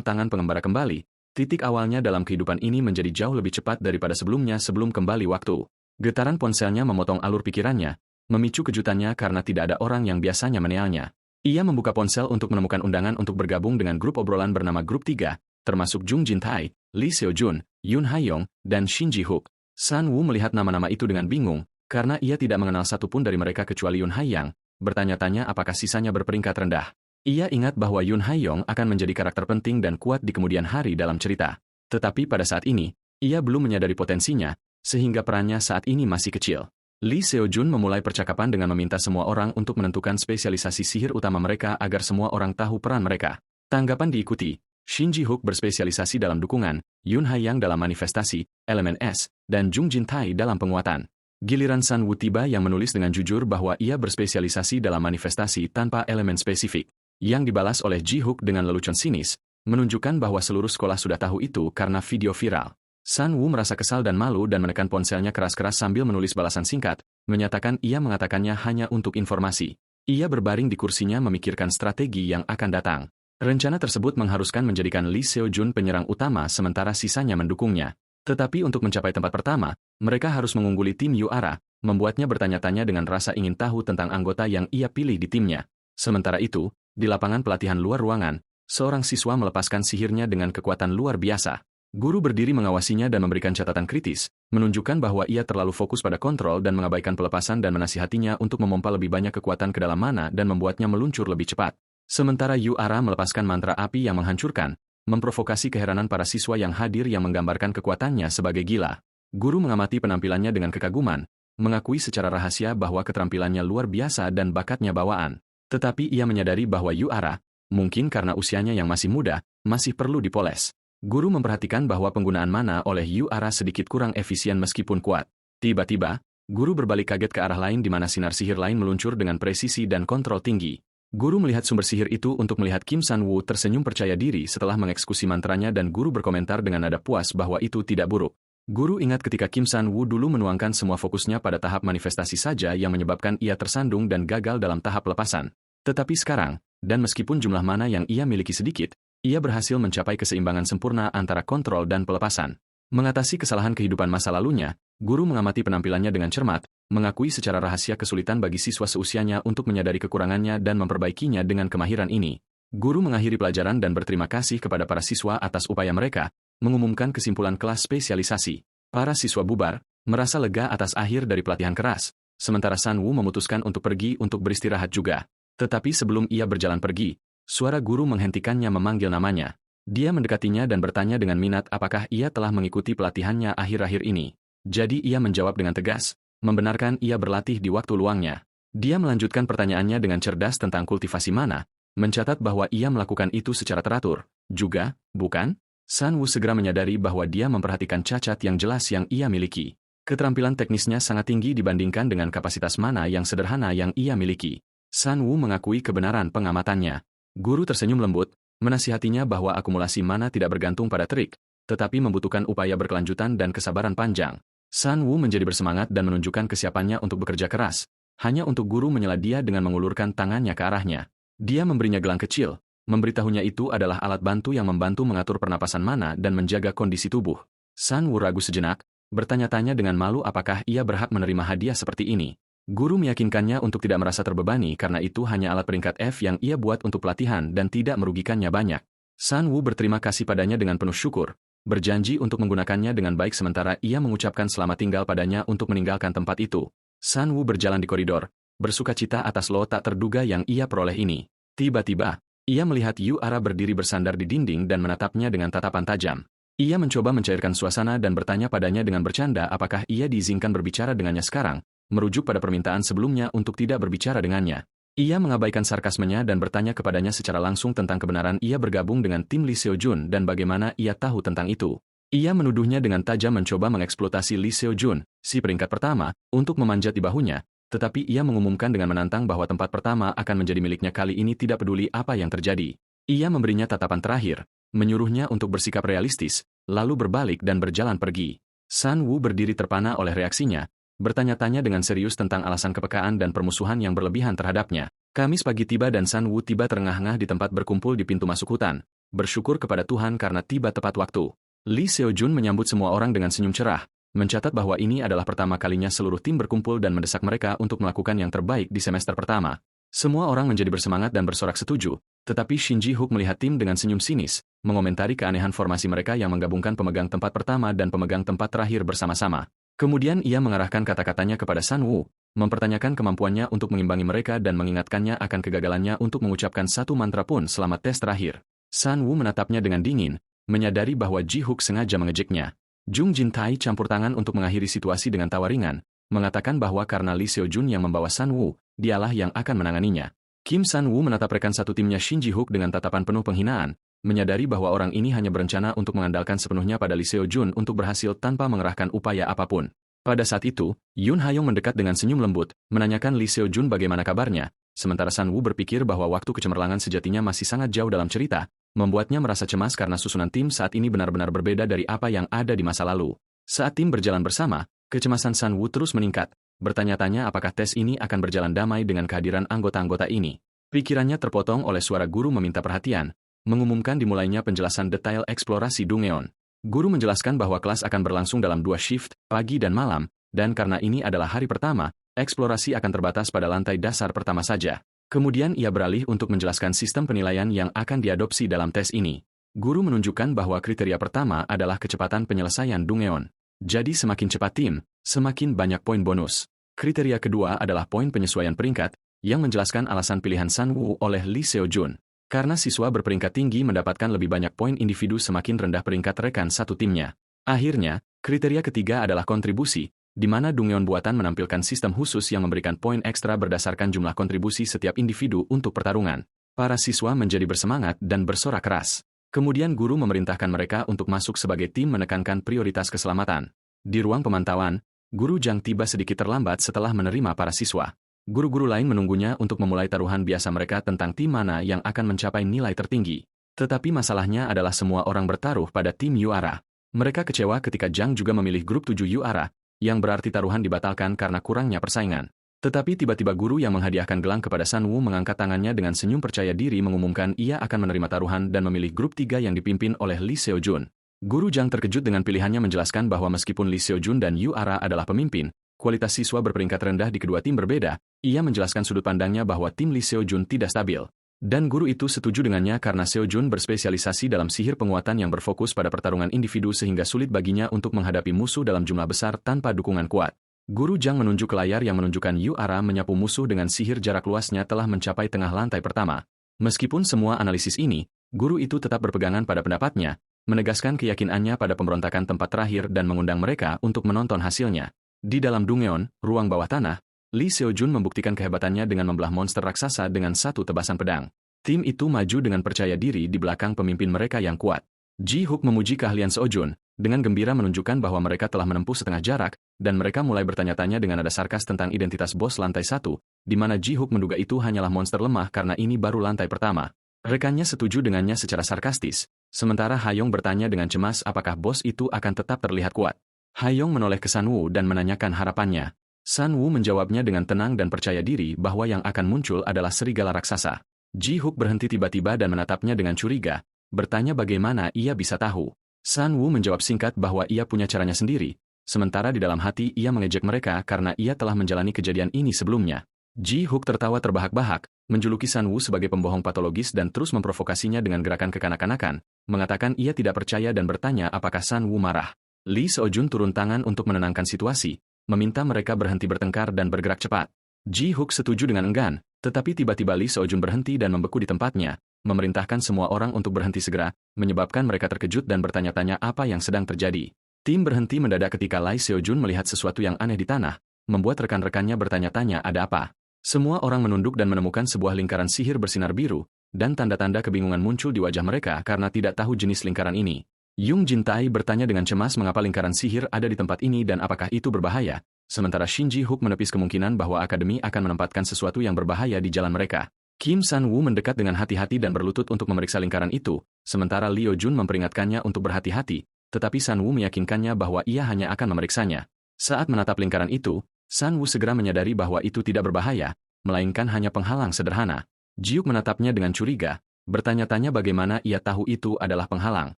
tangan pengembara kembali, titik awalnya dalam kehidupan ini menjadi jauh lebih cepat daripada sebelumnya sebelum kembali waktu. Getaran ponselnya memotong alur pikirannya, memicu kejutannya karena tidak ada orang yang biasanya menealnya. Ia membuka ponsel untuk menemukan undangan untuk bergabung dengan grup obrolan bernama Grup 3, termasuk Jung Jin Tai, Lee Seo-jun, Yoon Ha-young, dan Shin Ji-hook. San Wu melihat nama-nama itu dengan bingung, karena ia tidak mengenal satupun dari mereka kecuali Yoon Ha-yang, bertanya-tanya apakah sisanya berperingkat rendah. Ia ingat bahwa Yun Haiyong akan menjadi karakter penting dan kuat di kemudian hari dalam cerita. Tetapi pada saat ini, ia belum menyadari potensinya, sehingga perannya saat ini masih kecil. Lee Seo-jun memulai percakapan dengan meminta semua orang untuk menentukan spesialisasi sihir utama mereka agar semua orang tahu peran mereka. Tanggapan diikuti. Shin Ji-hook berspesialisasi dalam dukungan, Yun Haiyang dalam manifestasi, elemen es, dan Jung Jin-tae dalam penguatan. Giliran San Woo tiba yang menulis dengan jujur bahwa ia berspesialisasi dalam manifestasi tanpa elemen spesifik. Yang dibalas oleh Ji-hook dengan lelucon sinis, menunjukkan bahwa seluruh sekolah sudah tahu itu karena video viral. San Woo merasa kesal dan malu dan menekan ponselnya keras-keras sambil menulis balasan singkat, menyatakan ia mengatakannya hanya untuk informasi. Ia berbaring di kursinya memikirkan strategi yang akan datang. Rencana tersebut mengharuskan menjadikan Lee Seo-jun penyerang utama sementara sisanya mendukungnya. Tetapi untuk mencapai tempat pertama, mereka harus mengungguli tim Yuara, membuatnya bertanya-tanya dengan rasa ingin tahu tentang anggota yang ia pilih di timnya. Sementara itu, di lapangan pelatihan luar ruangan, seorang siswa melepaskan sihirnya dengan kekuatan luar biasa. Guru berdiri mengawasinya dan memberikan catatan kritis, menunjukkan bahwa ia terlalu fokus pada kontrol dan mengabaikan pelepasan dan menasihatinya untuk memompa lebih banyak kekuatan ke dalam mana dan membuatnya meluncur lebih cepat. Sementara Yuara melepaskan mantra api yang menghancurkan, memprovokasi keheranan para siswa yang hadir yang menggambarkan kekuatannya sebagai gila. Guru mengamati penampilannya dengan kekaguman, mengakui secara rahasia bahwa keterampilannya luar biasa dan bakatnya bawaan. Tetapi ia menyadari bahwa Yuara, mungkin karena usianya yang masih muda, masih perlu dipoles. Guru memperhatikan bahwa penggunaan mana oleh Yuara sedikit kurang efisien meskipun kuat. Tiba-tiba, guru berbalik kaget ke arah lain di mana sinar sihir lain meluncur dengan presisi dan kontrol tinggi. Guru melihat sumber sihir itu untuk melihat Kim San-woo tersenyum percaya diri setelah mengeksekusi mantranya dan guru berkomentar dengan nada puas bahwa itu tidak buruk. Guru ingat ketika Kim San-woo dulu menuangkan semua fokusnya pada tahap manifestasi saja yang menyebabkan ia tersandung dan gagal dalam tahap pelepasan. Tetapi sekarang, dan meskipun jumlah mana yang ia miliki sedikit, ia berhasil mencapai keseimbangan sempurna antara kontrol dan pelepasan. Mengatasi kesalahan kehidupan masa lalunya, guru mengamati penampilannya dengan cermat, mengakui secara rahasia kesulitan bagi siswa seusianya untuk menyadari kekurangannya dan memperbaikinya dengan kemahiran ini. Guru mengakhiri pelajaran dan berterima kasih kepada para siswa atas upaya mereka, mengumumkan kesimpulan kelas spesialisasi. Para siswa bubar, merasa lega atas akhir dari pelatihan keras, sementara San Woo memutuskan untuk pergi untuk beristirahat juga. Tetapi sebelum ia berjalan pergi, suara guru menghentikannya memanggil namanya. Dia mendekatinya dan bertanya dengan minat apakah ia telah mengikuti pelatihannya akhir-akhir ini. Jadi ia menjawab dengan tegas, membenarkan ia berlatih di waktu luangnya. Dia melanjutkan pertanyaannya dengan cerdas tentang kultivasi mana, mencatat bahwa ia melakukan itu secara teratur. Juga, bukan? San Woo segera menyadari bahwa dia memperhatikan cacat yang jelas yang ia miliki. Keterampilan teknisnya sangat tinggi dibandingkan dengan kapasitas mana yang sederhana yang ia miliki. San Woo mengakui kebenaran pengamatannya. Guru tersenyum lembut, menasihatinya bahwa akumulasi mana tidak bergantung pada trik, tetapi membutuhkan upaya berkelanjutan dan kesabaran panjang. San Woo menjadi bersemangat dan menunjukkan kesiapannya untuk bekerja keras, hanya untuk guru menyela dia dengan mengulurkan tangannya ke arahnya. Dia memberinya gelang kecil, memberitahunya itu adalah alat bantu yang membantu mengatur pernapasan mana dan menjaga kondisi tubuh. San Woo ragu sejenak, bertanya-tanya dengan malu apakah ia berhak menerima hadiah seperti ini. Guru meyakinkannya untuk tidak merasa terbebani karena itu hanya alat peringkat F yang ia buat untuk pelatihan dan tidak merugikannya banyak. San Woo berterima kasih padanya dengan penuh syukur, berjanji untuk menggunakannya dengan baik sementara ia mengucapkan selamat tinggal padanya untuk meninggalkan tempat itu. San Woo berjalan di koridor, bersukacita atas lo tak terduga yang ia peroleh ini. Tiba-tiba, ia melihat Yuara berdiri bersandar di dinding dan menatapnya dengan tatapan tajam. Ia mencoba mencairkan suasana dan bertanya padanya dengan bercanda apakah ia diizinkan berbicara dengannya sekarang, merujuk pada permintaan sebelumnya untuk tidak berbicara dengannya. Ia mengabaikan sarkasmenya dan bertanya kepadanya secara langsung tentang kebenaran ia bergabung dengan tim Lee Seo-jun dan bagaimana ia tahu tentang itu. Ia menuduhnya dengan tajam mencoba mengeksploitasi Lee Seo-jun, si peringkat pertama, untuk memanjat di bahunya, tetapi ia mengumumkan dengan menantang bahwa tempat pertama akan menjadi miliknya kali ini tidak peduli apa yang terjadi. Ia memberinya tatapan terakhir, menyuruhnya untuk bersikap realistis, lalu berbalik dan berjalan pergi. San Woo berdiri terpana oleh reaksinya, bertanya-tanya dengan serius tentang alasan kepekaan dan permusuhan yang berlebihan terhadapnya. Kamis pagi tiba dan San Woo tiba terengah-engah di tempat berkumpul di pintu masuk hutan, bersyukur kepada Tuhan karena tiba tepat waktu. Lee Seo-jun menyambut semua orang dengan senyum cerah, mencatat bahwa ini adalah pertama kalinya seluruh tim berkumpul dan mendesak mereka untuk melakukan yang terbaik di semester pertama. Semua orang menjadi bersemangat dan bersorak setuju, tetapi Shin Ji-hook melihat tim dengan senyum sinis, mengomentari keanehan formasi mereka yang menggabungkan pemegang tempat pertama dan pemegang tempat terakhir bersama-sama. Kemudian ia mengarahkan kata-katanya kepada San Woo, mempertanyakan kemampuannya untuk mengimbangi mereka dan mengingatkannya akan kegagalannya untuk mengucapkan satu mantra pun selama tes terakhir. Sun Woo menatapnya dengan dingin, menyadari bahwa Ji Hook sengaja mengejeknya. Jung Jin-tae campur tangan untuk mengakhiri situasi dengan tawa ringan, mengatakan bahwa karena Lee Seo-jun yang membawa Sun Woo, dialah yang akan menanganinya. Kim Sun Woo menatap rekan satu timnya Shin Ji Hook dengan tatapan penuh penghinaan, menyadari bahwa orang ini hanya berencana untuk mengandalkan sepenuhnya pada Lee Seo-jun untuk berhasil tanpa mengerahkan upaya apapun. Pada saat itu, Yoon Ha-young mendekat dengan senyum lembut, menanyakan Lee Seo-jun bagaimana kabarnya, sementara Sun Woo berpikir bahwa waktu kecemerlangan sejatinya masih sangat jauh dalam cerita, membuatnya merasa cemas karena susunan tim saat ini benar-benar berbeda dari apa yang ada di masa lalu. Saat tim berjalan bersama, kecemasan Sun Woo terus meningkat, bertanya-tanya apakah tes ini akan berjalan damai dengan kehadiran anggota-anggota ini. Pikirannya terpotong oleh suara guru meminta perhatian, mengumumkan dimulainya penjelasan detail eksplorasi Dungeon. Guru menjelaskan bahwa kelas akan berlangsung dalam 2 shift, pagi dan malam, dan karena ini adalah hari pertama, eksplorasi akan terbatas pada lantai dasar pertama saja. Kemudian ia beralih untuk menjelaskan sistem penilaian yang akan diadopsi dalam tes ini. Guru menunjukkan bahwa kriteria pertama adalah kecepatan penyelesaian Dungeon. Jadi semakin cepat tim, semakin banyak poin bonus. Kriteria kedua adalah poin penyesuaian peringkat, yang menjelaskan alasan pilihan Sun Woo oleh Lee Seo-jun. Karena siswa berperingkat tinggi mendapatkan lebih banyak poin individu semakin rendah peringkat rekan satu timnya. Akhirnya, kriteria ketiga adalah kontribusi, di mana Dungeon buatan menampilkan sistem khusus yang memberikan poin ekstra berdasarkan jumlah kontribusi setiap individu untuk pertarungan. Para siswa menjadi bersemangat dan bersorak keras. Kemudian guru memerintahkan mereka untuk masuk sebagai tim menekankan prioritas keselamatan. Di ruang pemantauan, Guru Jang tiba sedikit terlambat setelah menerima para siswa. Guru-guru lain menunggunya untuk memulai taruhan biasa mereka tentang tim mana yang akan mencapai nilai tertinggi. Tetapi masalahnya adalah semua orang bertaruh pada tim Yuara. Mereka kecewa ketika Jang juga memilih grup 7 Yuara, yang berarti taruhan dibatalkan karena kurangnya persaingan. Tetapi tiba-tiba guru yang menghadiahkan gelang kepada Sun Woo mengangkat tangannya dengan senyum percaya diri mengumumkan ia akan menerima taruhan dan memilih grup 3 yang dipimpin oleh Lee Seo-jun. Guru Jang terkejut dengan pilihannya menjelaskan bahwa meskipun Lee Seo-jun dan Yuara adalah pemimpin, kualitas siswa berperingkat rendah di kedua tim berbeda. Ia menjelaskan sudut pandangnya bahwa tim Lee Seo-jun tidak stabil. Dan guru itu setuju dengannya karena Seo-jun berspesialisasi dalam sihir penguatan yang berfokus pada pertarungan individu sehingga sulit baginya untuk menghadapi musuh dalam jumlah besar tanpa dukungan kuat. Guru Jang menunjuk ke layar yang menunjukkan Yuara menyapu musuh dengan sihir jarak luasnya telah mencapai tengah lantai pertama. Meskipun semua analisis ini, guru itu tetap berpegangan pada pendapatnya, menegaskan keyakinannya pada pemberontakan tempat terakhir dan mengundang mereka untuk menonton hasilnya. Di dalam Dungeon, ruang bawah tanah, Lee Seo-jun membuktikan kehebatannya dengan membelah monster raksasa dengan satu tebasan pedang. Tim itu maju dengan percaya diri di belakang pemimpin mereka yang kuat. Ji Hook memuji keahlian Seo-jun, dengan gembira menunjukkan bahwa mereka telah menempuh setengah jarak, dan mereka mulai bertanya-tanya dengan nada sarkas tentang identitas bos lantai 1, di mana Ji Hook menduga itu hanyalah monster lemah karena ini baru lantai pertama. Rekannya setuju dengannya secara sarkastis, sementara Ha-young bertanya dengan cemas apakah bos itu akan tetap terlihat kuat. Ha-young menoleh ke Sun Woo dan menanyakan harapannya. Sun Woo menjawabnya dengan tenang dan percaya diri bahwa yang akan muncul adalah serigala raksasa. Ji Hook berhenti tiba-tiba dan menatapnya dengan curiga, bertanya bagaimana ia bisa tahu. Sun Woo menjawab singkat bahwa ia punya caranya sendiri, sementara di dalam hati ia mengejek mereka karena ia telah menjalani kejadian ini sebelumnya. Ji Hook tertawa terbahak-bahak, menjuluki Sun Woo sebagai pembohong patologis dan terus memprovokasinya dengan gerakan kekanak-kanakan, mengatakan ia tidak percaya dan bertanya apakah Sun Woo marah. Lee Seo-jun turun tangan untuk menenangkan situasi, meminta mereka berhenti bertengkar dan bergerak cepat. Ji Hook setuju dengan enggan, tetapi tiba-tiba Lee Seo-jun berhenti dan membeku di tempatnya, memerintahkan semua orang untuk berhenti segera, menyebabkan mereka terkejut dan bertanya-tanya apa yang sedang terjadi. Tim berhenti mendadak ketika Lee Seo-jun melihat sesuatu yang aneh di tanah, membuat rekan-rekannya bertanya-tanya ada apa. Semua orang menunduk dan menemukan sebuah lingkaran sihir bersinar biru, dan tanda-tanda kebingungan muncul di wajah mereka karena tidak tahu jenis lingkaran ini. Jung Jin-tae bertanya dengan cemas mengapa lingkaran sihir ada di tempat ini dan apakah itu berbahaya, sementara Shin Ji Hook menepis kemungkinan bahwa akademi akan menempatkan sesuatu yang berbahaya di jalan mereka. Kim Sun Woo mendekat dengan hati-hati dan berlutut untuk memeriksa lingkaran itu, sementara Leo Jun memperingatkannya untuk berhati-hati, tetapi Sun Woo meyakinkannya bahwa ia hanya akan memeriksanya. Saat menatap lingkaran itu, Sun Woo segera menyadari bahwa itu tidak berbahaya, melainkan hanya penghalang sederhana. Jiuk menatapnya dengan curiga, bertanya-tanya bagaimana ia tahu itu adalah penghalang.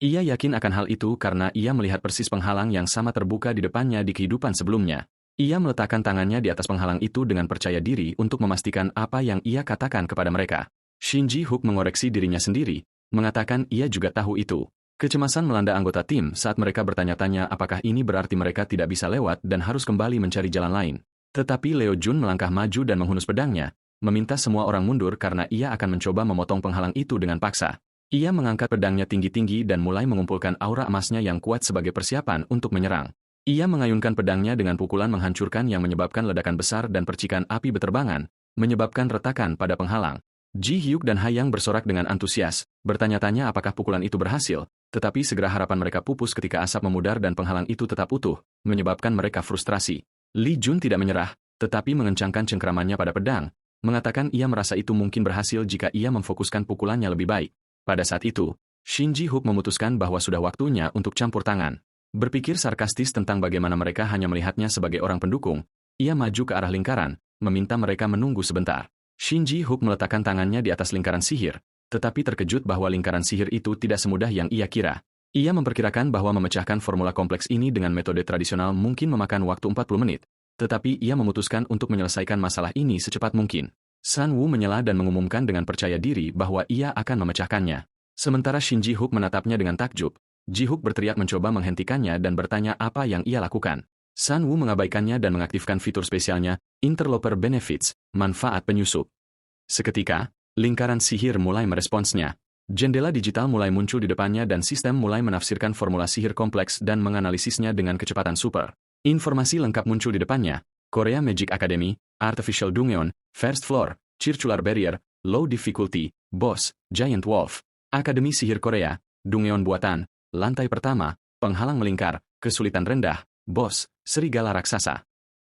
Ia yakin akan hal itu karena ia melihat persis penghalang yang sama terbuka di depannya di kehidupan sebelumnya. Ia meletakkan tangannya di atas penghalang itu dengan percaya diri untuk memastikan apa yang ia katakan kepada mereka. Shin Ji Hook mengoreksi dirinya sendiri, mengatakan ia juga tahu itu. Kecemasan melanda anggota tim saat mereka bertanya-tanya apakah ini berarti mereka tidak bisa lewat dan harus kembali mencari jalan lain. Tetapi Leo Jun melangkah maju dan menghunus pedangnya, meminta semua orang mundur karena ia akan mencoba memotong penghalang itu dengan paksa. Ia mengangkat pedangnya tinggi-tinggi dan mulai mengumpulkan aura emasnya yang kuat sebagai persiapan untuk menyerang. Ia mengayunkan pedangnya dengan pukulan menghancurkan yang menyebabkan ledakan besar dan percikan api beterbangan, menyebabkan retakan pada penghalang. Ji Hyuk dan Hayang bersorak dengan antusias, bertanya-tanya apakah pukulan itu berhasil, tetapi segera harapan mereka pupus ketika asap memudar dan penghalang itu tetap utuh, menyebabkan mereka frustrasi. Li Jun tidak menyerah, tetapi mengencangkan cengkramannya pada pedang, mengatakan ia merasa itu mungkin berhasil jika ia memfokuskan pukulannya lebih baik. Pada saat itu, Shin Ji Hook memutuskan bahwa sudah waktunya untuk campur tangan. Berpikir sarkastis tentang bagaimana mereka hanya melihatnya sebagai orang pendukung, ia maju ke arah lingkaran, meminta mereka menunggu sebentar. Shin Ji Hook meletakkan tangannya di atas lingkaran sihir, tetapi terkejut bahwa lingkaran sihir itu tidak semudah yang ia kira. Ia memperkirakan bahwa memecahkan formula kompleks ini dengan metode tradisional mungkin memakan waktu 40 menit, tetapi ia memutuskan untuk menyelesaikan masalah ini secepat mungkin. Sun Wu menyela dan mengumumkan dengan percaya diri bahwa ia akan memecahkannya. Sementara Shin Ji Hook menatapnya dengan takjub, Ji Hook berteriak mencoba menghentikannya dan bertanya apa yang ia lakukan. Sun Wu mengabaikannya dan mengaktifkan fitur spesialnya, Interloper Benefits, manfaat penyusup. Seketika, lingkaran sihir mulai meresponsnya. Jendela digital mulai muncul di depannya dan sistem mulai menafsirkan formula sihir kompleks dan menganalisisnya dengan kecepatan super. Informasi lengkap muncul di depannya, Korea Magic Academy, Artificial Dungeon, First Floor, Circular Barrier, Low Difficulty, Boss, Giant Wolf, Akademi Sihir Korea, Dungeon Buatan, Lantai Pertama, Penghalang Melingkar, Kesulitan Rendah, Boss, Serigala Raksasa.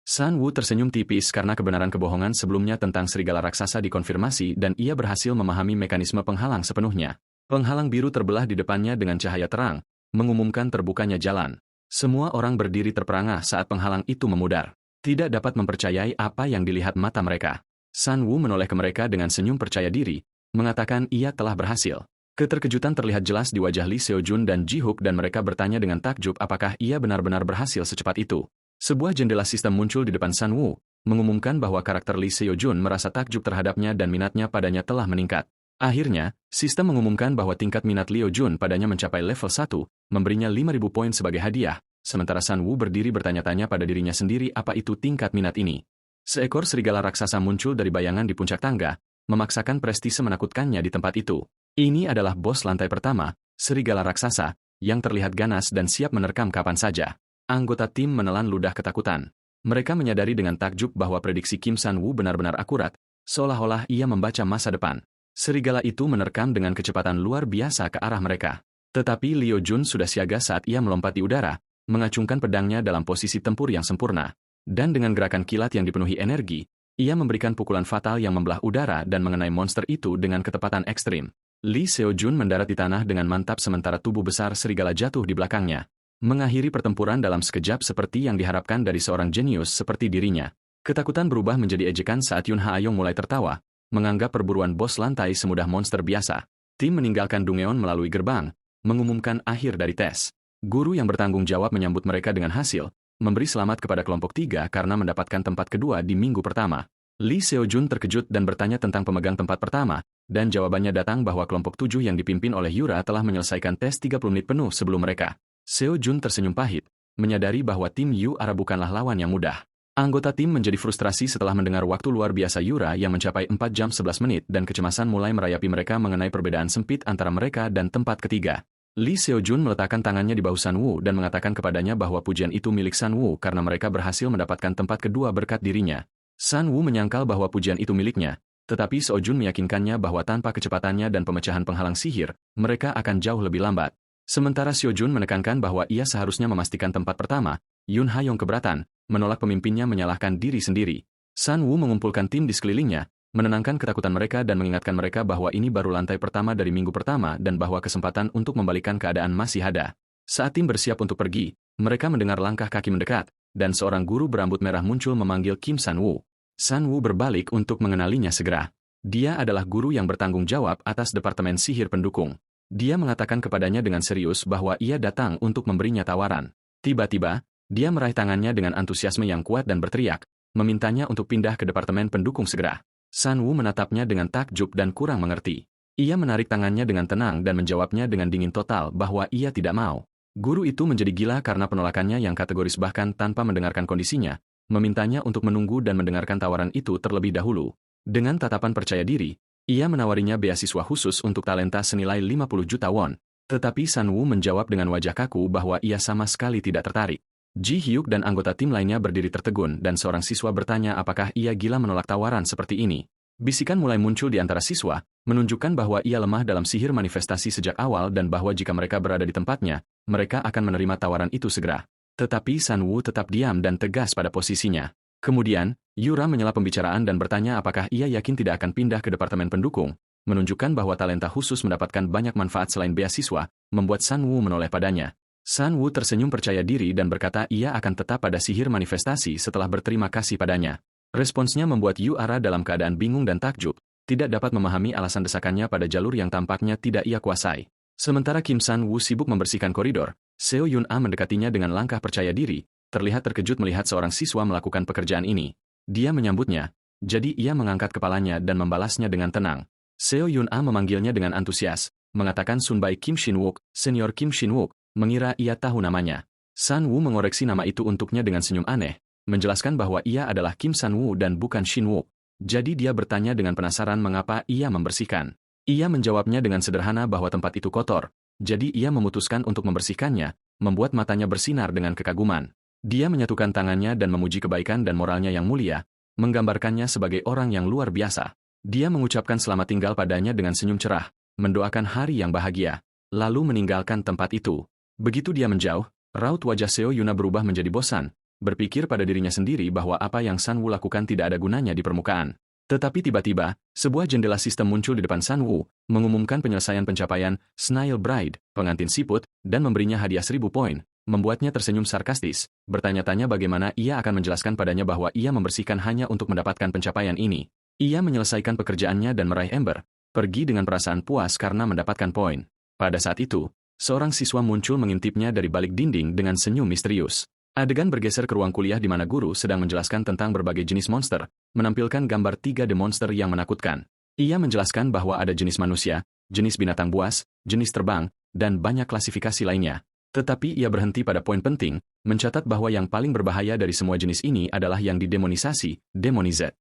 Sun Wu tersenyum tipis karena kebenaran kebohongan sebelumnya tentang serigala raksasa dikonfirmasi dan ia berhasil memahami mekanisme penghalang sepenuhnya. Penghalang biru terbelah di depannya dengan cahaya terang, mengumumkan terbukanya jalan. Semua orang berdiri terperangah saat penghalang itu memudar. Tidak dapat mempercayai apa yang dilihat mata mereka. Sun Wu menoleh ke mereka dengan senyum percaya diri, mengatakan ia telah berhasil. Keterkejutan terlihat jelas di wajah Lee Seo Jun dan Ji Hook dan mereka bertanya dengan takjub apakah ia benar-benar berhasil secepat itu. Sebuah jendela sistem muncul di depan Sun Wu, mengumumkan bahwa karakter Lee Seo Jun merasa takjub terhadapnya dan minatnya padanya telah meningkat. Akhirnya, sistem mengumumkan bahwa tingkat minat Leo Jun padanya mencapai level 1, memberinya 5.000 poin sebagai hadiah, sementara Sun Wu berdiri bertanya-tanya pada dirinya sendiri apa itu tingkat minat ini. Seekor serigala raksasa muncul dari bayangan di puncak tangga, memaksakan prestise menakutkannya di tempat itu. Ini adalah bos lantai pertama, serigala raksasa, yang terlihat ganas dan siap menerkam kapan saja. Anggota tim menelan ludah ketakutan. Mereka menyadari dengan takjub bahwa prediksi Kim Sun Wu benar-benar akurat, seolah-olah ia membaca masa depan. Serigala itu menerkam dengan kecepatan luar biasa ke arah mereka. Tetapi Leo Jun sudah siaga saat ia melompat di udara, mengacungkan pedangnya dalam posisi tempur yang sempurna. Dan dengan gerakan kilat yang dipenuhi energi, ia memberikan pukulan fatal yang membelah udara dan mengenai monster itu dengan ketepatan ekstrim. Lee Seo Jun mendarat di tanah dengan mantap sementara tubuh besar serigala jatuh di belakangnya. Mengakhiri pertempuran dalam sekejap seperti yang diharapkan dari seorang jenius seperti dirinya. Ketakutan berubah menjadi ejekan saat Yun Ha-ayong mulai tertawa, menganggap perburuan bos lantai semudah monster biasa. Tim meninggalkan Dungeon melalui gerbang, mengumumkan akhir dari tes. Guru yang bertanggung jawab menyambut mereka dengan hasil, memberi selamat kepada kelompok 3 karena mendapatkan tempat kedua di minggu pertama. Lee Seo Jun terkejut dan bertanya tentang pemegang tempat pertama, dan jawabannya datang bahwa kelompok 7 yang dipimpin oleh Yura telah menyelesaikan tes 30 menit penuh sebelum mereka. Seo Jun tersenyum pahit, menyadari bahwa tim Yura bukanlah lawan yang mudah. Anggota tim menjadi frustrasi setelah mendengar waktu luar biasa Yura yang mencapai 4 jam 11 menit dan kecemasan mulai merayapi mereka mengenai perbedaan sempit antara mereka dan tempat ketiga. Lee Seo Jun meletakkan tangannya di bahu Sun Wu dan mengatakan kepadanya bahwa pujian itu milik Sun Wu karena mereka berhasil mendapatkan tempat kedua berkat dirinya. Sun Wu menyangkal bahwa pujian itu miliknya, tetapi Seo Jun meyakinkannya bahwa tanpa kecepatannya dan pemecahan penghalang sihir, mereka akan jauh lebih lambat. Sementara Seo Jun menekankan bahwa ia seharusnya memastikan tempat pertama, Yun Ha-yong keberatan, menolak pemimpinnya menyalahkan diri sendiri. Sun Wu mengumpulkan tim di sekelilingnya, menenangkan ketakutan mereka dan mengingatkan mereka bahwa ini baru lantai pertama dari minggu pertama dan bahwa kesempatan untuk membalikan keadaan masih ada. Saat tim bersiap untuk pergi, mereka mendengar langkah kaki mendekat, dan seorang guru berambut merah muncul memanggil Kim Sun Wu. Sun Wu berbalik untuk mengenalinya segera. Dia adalah guru yang bertanggung jawab atas Departemen Sihir Pendukung. Dia mengatakan kepadanya dengan serius bahwa ia datang untuk memberinya tawaran. Tiba-tiba, dia meraih tangannya dengan antusiasme yang kuat dan berteriak, memintanya untuk pindah ke Departemen Pendukung segera. Sun Wu menatapnya dengan takjub dan kurang mengerti. Ia menarik tangannya dengan tenang dan menjawabnya dengan dingin total bahwa ia tidak mau. Guru itu menjadi gila karena penolakannya yang kategoris bahkan tanpa mendengarkan kondisinya. memintanya untuk menunggu dan mendengarkan tawaran itu terlebih dahulu. Dengan tatapan percaya diri, ia menawarinya beasiswa khusus untuk talenta senilai 50 juta won. Tetapi San Woo menjawab dengan wajah kaku bahwa ia sama sekali tidak tertarik. Ji Hyuk dan anggota tim lainnya berdiri tertegun dan seorang siswa bertanya apakah ia gila menolak tawaran seperti ini. Bisikan mulai muncul di antara siswa, menunjukkan bahwa ia lemah dalam sihir manifestasi sejak awal dan bahwa jika mereka berada di tempatnya, mereka akan menerima tawaran itu segera. Tetapi San Woo tetap diam dan tegas pada posisinya. Kemudian, Yura menyela pembicaraan dan bertanya apakah ia yakin tidak akan pindah ke departemen pendukung, menunjukkan bahwa talenta khusus mendapatkan banyak manfaat selain beasiswa, membuat San Woo menoleh padanya. San Woo tersenyum percaya diri dan berkata ia akan tetap pada sihir manifestasi setelah berterima kasih padanya. Responsnya membuat Yura dalam keadaan bingung dan takjub, tidak dapat memahami alasan desakannya pada jalur yang tampaknya tidak ia kuasai. Sementara Kim San Woo sibuk membersihkan koridor, Seo Yun-a mendekatinya dengan langkah percaya diri, terlihat terkejut melihat seorang siswa melakukan pekerjaan ini. Dia menyambutnya, jadi ia mengangkat kepalanya dan membalasnya dengan tenang. Seo Yun-a memanggilnya dengan antusias, mengatakan Sunbai Kim Shin-wook, senior Kim Shin-wook, mengira ia tahu namanya. San Woo mengoreksi nama itu untuknya dengan senyum aneh, menjelaskan bahwa ia adalah Kim San Woo dan bukan Shin-wook. Jadi dia bertanya dengan penasaran mengapa ia membersihkan. Ia menjawabnya dengan sederhana bahwa tempat itu kotor, jadi ia memutuskan untuk membersihkannya, membuat matanya bersinar dengan kekaguman. Dia menyatukan tangannya dan memuji kebaikan dan moralnya yang mulia, menggambarkannya sebagai orang yang luar biasa. Dia mengucapkan selamat tinggal padanya dengan senyum cerah, mendoakan hari yang bahagia, lalu meninggalkan tempat itu. Begitu dia menjauh, raut wajah Seo Yuna berubah menjadi bosan, berpikir pada dirinya sendiri bahwa apa yang San Woo lakukan tidak ada gunanya di permukaan. Tetapi tiba-tiba, sebuah jendela sistem muncul di depan San Woo, mengumumkan penyelesaian pencapaian Snail Bride, pengantin siput, dan memberinya hadiah 1000 poin, membuatnya tersenyum sarkastis, bertanya-tanya bagaimana ia akan menjelaskan padanya bahwa ia membersihkan hanya untuk mendapatkan pencapaian ini. Ia menyelesaikan pekerjaannya dan meraih ember, pergi dengan perasaan puas karena mendapatkan poin. Pada saat itu, seorang siswa muncul mengintipnya dari balik dinding dengan senyum misterius. Adegan bergeser ke ruang kuliah di mana guru sedang menjelaskan tentang berbagai jenis monster, menampilkan gambar 3D monster yang menakutkan. Ia menjelaskan bahwa ada jenis manusia, jenis binatang buas, jenis terbang, dan banyak klasifikasi lainnya. Tetapi ia berhenti pada poin penting, mencatat bahwa yang paling berbahaya dari semua jenis ini adalah yang didemonisasi, demonized.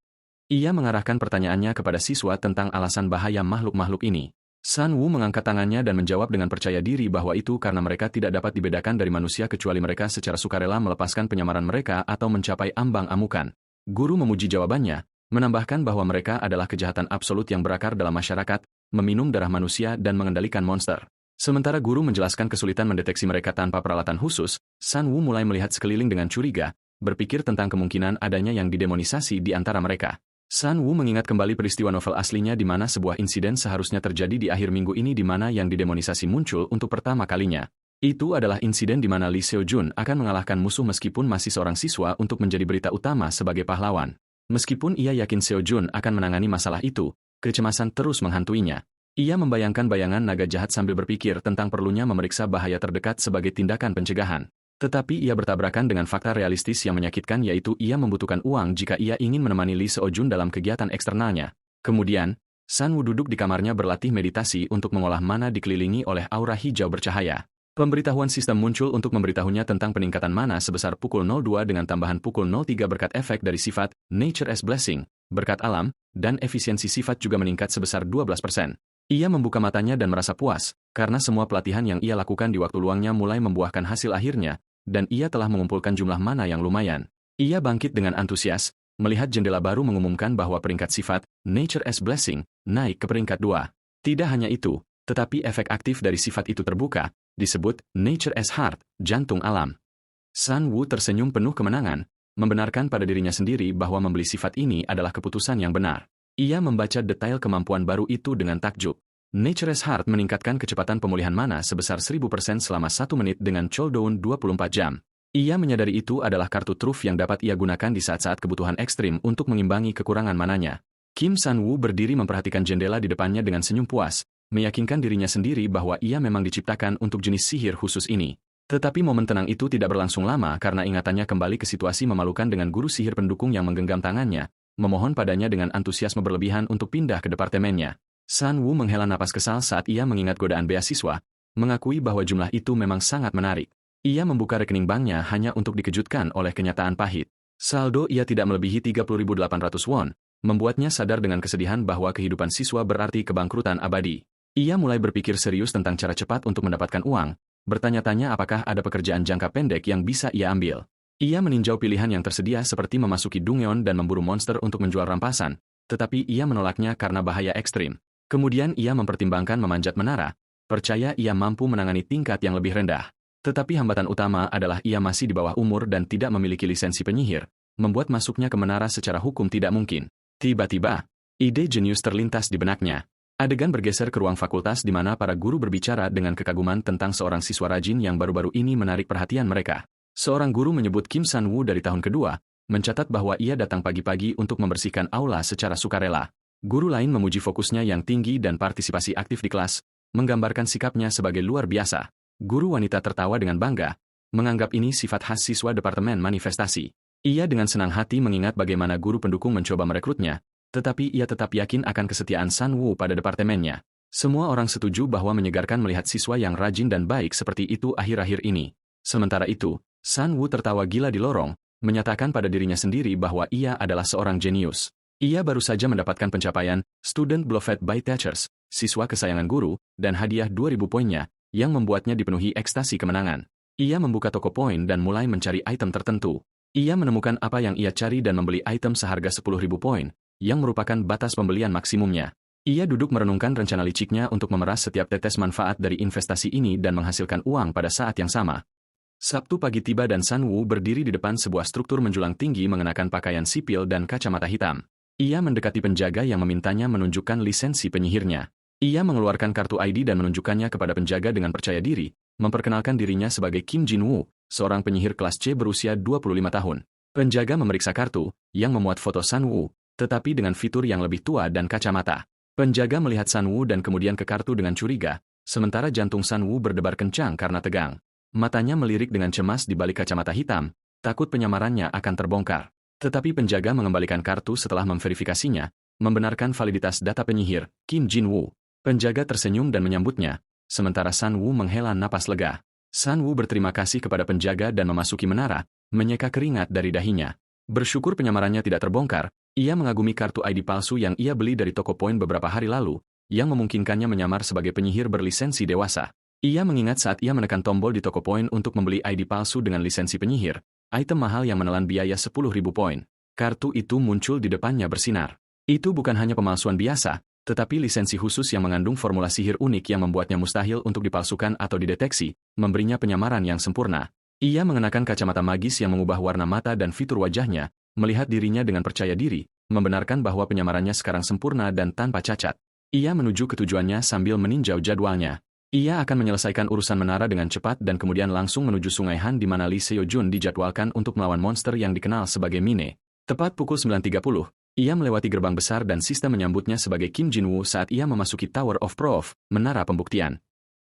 Ia mengarahkan pertanyaannya kepada siswa tentang alasan bahaya makhluk-makhluk ini. San Woo mengangkat tangannya dan menjawab dengan percaya diri bahwa itu karena mereka tidak dapat dibedakan dari manusia kecuali mereka secara sukarela melepaskan penyamaran mereka atau mencapai ambang amukan. Guru memuji jawabannya, menambahkan bahwa mereka adalah kejahatan absolut yang berakar dalam masyarakat, meminum darah manusia dan mengendalikan monster. Sementara guru menjelaskan kesulitan mendeteksi mereka tanpa peralatan khusus, San Woo mulai melihat sekeliling dengan curiga, berpikir tentang kemungkinan adanya yang didemonisasi di antara mereka. San Woo mengingat kembali peristiwa novel aslinya di mana sebuah insiden seharusnya terjadi di akhir minggu ini di mana yang didemonisasi muncul untuk pertama kalinya. Itu adalah insiden di mana Lee Seo Jun akan mengalahkan musuh meskipun masih seorang siswa untuk menjadi berita utama sebagai pahlawan. Meskipun ia yakin Seo Jun akan menangani masalah itu, kecemasan terus menghantuinya. Ia membayangkan bayangan naga jahat sambil berpikir tentang perlunya memeriksa bahaya terdekat sebagai tindakan pencegahan. Tetapi ia bertabrakan dengan fakta realistis yang menyakitkan yaitu ia membutuhkan uang jika ia ingin menemani Lee Seo Jun dalam kegiatan eksternalnya. Kemudian, San Woo duduk di kamarnya berlatih meditasi untuk mengolah mana dikelilingi oleh aura hijau bercahaya. Pemberitahuan sistem muncul untuk memberitahunya tentang peningkatan mana sebesar pukul 02 dengan tambahan pukul 03 berkat efek dari sifat Nature as Blessing, berkat alam, dan efisiensi sifat juga meningkat sebesar 12%. Ia membuka matanya dan merasa puas, karena semua pelatihan yang ia lakukan di waktu luangnya mulai membuahkan hasil akhirnya, dan ia telah mengumpulkan jumlah mana yang lumayan. Ia bangkit dengan antusias, melihat jendela baru mengumumkan bahwa peringkat sifat Nature as Blessing naik ke peringkat 2. Tidak hanya itu, tetapi efek aktif dari sifat itu terbuka, disebut Nature as Heart, jantung alam. San Woo tersenyum penuh kemenangan, membenarkan pada dirinya sendiri bahwa membeli sifat ini adalah keputusan yang benar. Ia membaca detail kemampuan baru itu dengan takjub. Nature's Heart meningkatkan kecepatan pemulihan mana sebesar 1000% selama 1 menit dengan cooldown 24 jam. Ia menyadari itu adalah kartu truf yang dapat ia gunakan di saat-saat kebutuhan ekstrim untuk mengimbangi kekurangan mananya. Kim San Woo berdiri memperhatikan jendela di depannya dengan senyum puas, meyakinkan dirinya sendiri bahwa ia memang diciptakan untuk jenis sihir khusus ini. Tetapi momen tenang itu tidak berlangsung lama karena ingatannya kembali ke situasi memalukan dengan guru sihir pendukung yang menggenggam tangannya, memohon padanya dengan antusiasme berlebihan untuk pindah ke departemennya. San Woo menghela napas kesal saat ia mengingat godaan beasiswa, mengakui bahwa jumlah itu memang sangat menarik. Ia membuka rekening banknya hanya untuk dikejutkan oleh kenyataan pahit. Saldo ia tidak melebihi 30.800 won, membuatnya sadar dengan kesedihan bahwa kehidupan siswa berarti kebangkrutan abadi. Ia mulai berpikir serius tentang cara cepat untuk mendapatkan uang, bertanya-tanya apakah ada pekerjaan jangka pendek yang bisa ia ambil. Ia meninjau pilihan yang tersedia seperti memasuki Dungyeon dan memburu monster untuk menjual rampasan, tetapi ia menolaknya karena bahaya ekstrim. Kemudian ia mempertimbangkan memanjat menara, percaya ia mampu menangani tingkat yang lebih rendah. Tetapi hambatan utama adalah ia masih di bawah umur dan tidak memiliki lisensi penyihir, membuat masuknya ke menara secara hukum tidak mungkin. Tiba-tiba, ide jenius terlintas di benaknya. Adegan bergeser ke ruang fakultas di mana para guru berbicara dengan kekaguman tentang seorang siswa rajin yang baru-baru ini menarik perhatian mereka. Seorang guru menyebut Kim San-woo dari tahun kedua, mencatat bahwa ia datang pagi-pagi untuk membersihkan aula secara sukarela. Guru lain memuji fokusnya yang tinggi dan partisipasi aktif di kelas, menggambarkan sikapnya sebagai luar biasa. Guru wanita tertawa dengan bangga, menganggap ini sifat khas siswa Departemen Manifestasi. Ia dengan senang hati mengingat bagaimana guru pendukung mencoba merekrutnya, tetapi ia tetap yakin akan kesetiaan San-woo pada departemennya. Semua orang setuju bahwa menyegarkan melihat siswa yang rajin dan baik seperti itu akhir-akhir ini. Sementara itu, San-woo tertawa gila di lorong, menyatakan pada dirinya sendiri bahwa ia adalah seorang jenius. Ia baru saja mendapatkan pencapaian Student Beloved by Teachers, siswa kesayangan guru, dan hadiah 2.000 poinnya, yang membuatnya dipenuhi ekstasi kemenangan. Ia membuka toko poin dan mulai mencari item tertentu. Ia menemukan apa yang ia cari dan membeli item seharga 10.000 poin, yang merupakan batas pembelian maksimumnya. Ia duduk merenungkan rencana liciknya untuk memeras setiap tetes manfaat dari investasi ini dan menghasilkan uang pada saat yang sama. Sabtu pagi tiba dan San-woo berdiri di depan sebuah struktur menjulang tinggi mengenakan pakaian sipil dan kacamata hitam. Ia mendekati penjaga yang memintanya menunjukkan lisensi penyihirnya. Ia mengeluarkan kartu ID dan menunjukkannya kepada penjaga dengan percaya diri, memperkenalkan dirinya sebagai Kim Jin-woo, seorang penyihir kelas C berusia 25 tahun. Penjaga memeriksa kartu, yang memuat foto San-woo, tetapi dengan fitur yang lebih tua dan kacamata. Penjaga melihat San-woo dan kemudian ke kartu dengan curiga, sementara jantung San-woo berdebar kencang karena tegang. Matanya melirik dengan cemas di balik kacamata hitam, takut penyamarannya akan terbongkar. Tetapi penjaga mengembalikan kartu setelah memverifikasinya, membenarkan validitas data penyihir, Kim Jin-woo. Penjaga tersenyum dan menyambutnya, sementara San-woo menghela napas lega. San-woo berterima kasih kepada penjaga dan memasuki menara, menyeka keringat dari dahinya. Bersyukur penyamarannya tidak terbongkar, ia mengagumi kartu ID palsu yang ia beli dari toko poin beberapa hari lalu, yang memungkinkannya menyamar sebagai penyihir berlisensi dewasa. Ia mengingat saat ia menekan tombol di toko poin untuk membeli ID palsu dengan lisensi penyihir, item mahal yang menelan biaya 10.000 poin. Kartu itu muncul di depannya bersinar. Itu bukan hanya pemalsuan biasa, tetapi lisensi khusus yang mengandung formula sihir unik yang membuatnya mustahil untuk dipalsukan atau dideteksi, memberinya penyamaran yang sempurna. Ia mengenakan kacamata magis yang mengubah warna mata dan fitur wajahnya, melihat dirinya dengan percaya diri, membenarkan bahwa penyamarannya sekarang sempurna dan tanpa cacat. Ia menuju ke tujuannya sambil meninjau jadwalnya. Ia akan menyelesaikan urusan menara dengan cepat dan kemudian langsung menuju Sungai Han di mana Lee Seo-jun dijadwalkan untuk melawan monster yang dikenal sebagai Mine. Tepat pukul 9.30. Ia melewati gerbang besar dan sistem menyambutnya sebagai Kim Jin-woo saat ia memasuki Tower of Proof, menara pembuktian.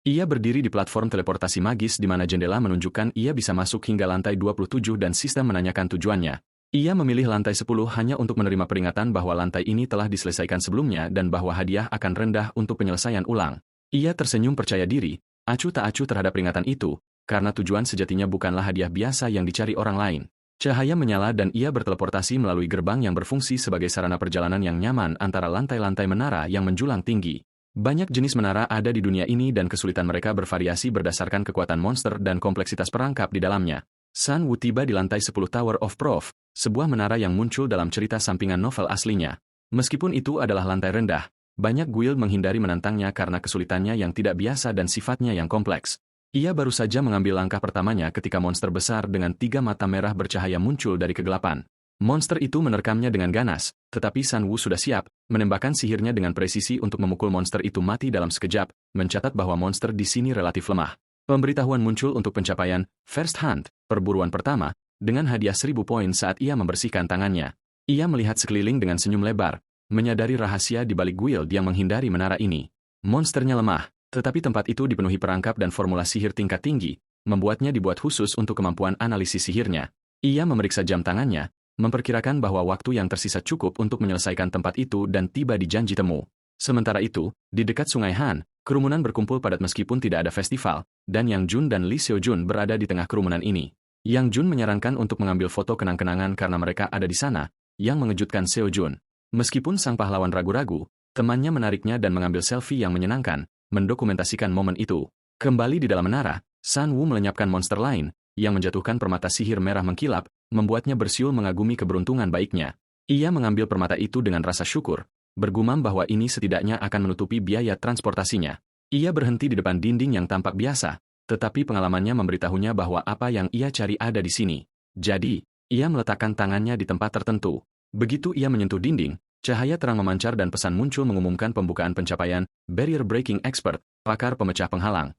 Ia berdiri di platform teleportasi magis di mana jendela menunjukkan ia bisa masuk hingga lantai 27 dan sistem menanyakan tujuannya. Ia memilih lantai 10 hanya untuk menerima peringatan bahwa lantai ini telah diselesaikan sebelumnya dan bahwa hadiah akan rendah untuk penyelesaian ulang. Ia tersenyum percaya diri, acuh tak acuh terhadap peringatan itu, karena tujuan sejatinya bukanlah hadiah biasa yang dicari orang lain. Cahaya menyala dan ia berteleportasi melalui gerbang yang berfungsi sebagai sarana perjalanan yang nyaman antara lantai-lantai menara yang menjulang tinggi. Banyak jenis menara ada di dunia ini dan kesulitan mereka bervariasi berdasarkan kekuatan monster dan kompleksitas perangkap di dalamnya. San-woo tiba di lantai 10 Tower of Proof, sebuah menara yang muncul dalam cerita sampingan novel aslinya. Meskipun itu adalah lantai rendah, banyak guild menghindari menantangnya karena kesulitannya yang tidak biasa dan sifatnya yang kompleks. Ia baru saja mengambil langkah pertamanya ketika monster besar dengan 3 mata merah bercahaya muncul dari kegelapan. Monster itu menerkamnya dengan ganas, tetapi San-woo sudah siap, menembakkan sihirnya dengan presisi untuk memukul monster itu mati dalam sekejap, mencatat bahwa monster di sini relatif lemah. Pemberitahuan muncul untuk pencapaian First Hunt, perburuan pertama, dengan hadiah 1.000 poin saat ia membersihkan tangannya. Ia melihat sekeliling dengan senyum lebar, menyadari rahasia di balik guild yang menghindari menara ini. Monsternya lemah, tetapi tempat itu dipenuhi perangkap dan formula sihir tingkat tinggi, membuatnya dibuat khusus untuk kemampuan analisis sihirnya. Ia memeriksa jam tangannya, memperkirakan bahwa waktu yang tersisa cukup untuk menyelesaikan tempat itu dan tiba di janji temu. Sementara itu, di dekat Sungai Han, kerumunan berkumpul padat meskipun tidak ada festival, dan Yang Jun dan Lee Seo-jun berada di tengah kerumunan ini. Yang Jun menyarankan untuk mengambil foto kenang-kenangan karena mereka ada di sana, yang mengejutkan Seo Jun. Meskipun sang pahlawan ragu-ragu, temannya menariknya dan mengambil selfie yang menyenangkan, mendokumentasikan momen itu. Kembali di dalam menara, Sun Woo melenyapkan monster lain, yang menjatuhkan permata sihir merah mengkilap, membuatnya bersiul mengagumi keberuntungan baiknya. Ia mengambil permata itu dengan rasa syukur, bergumam bahwa ini setidaknya akan menutupi biaya transportasinya. Ia berhenti di depan dinding yang tampak biasa, tetapi pengalamannya memberitahunya bahwa apa yang ia cari ada di sini. Jadi, ia meletakkan tangannya di tempat tertentu. Begitu ia menyentuh dinding, cahaya terang memancar dan pesan muncul mengumumkan pembukaan pencapaian Barrier Breaking Expert, pakar pemecah penghalang.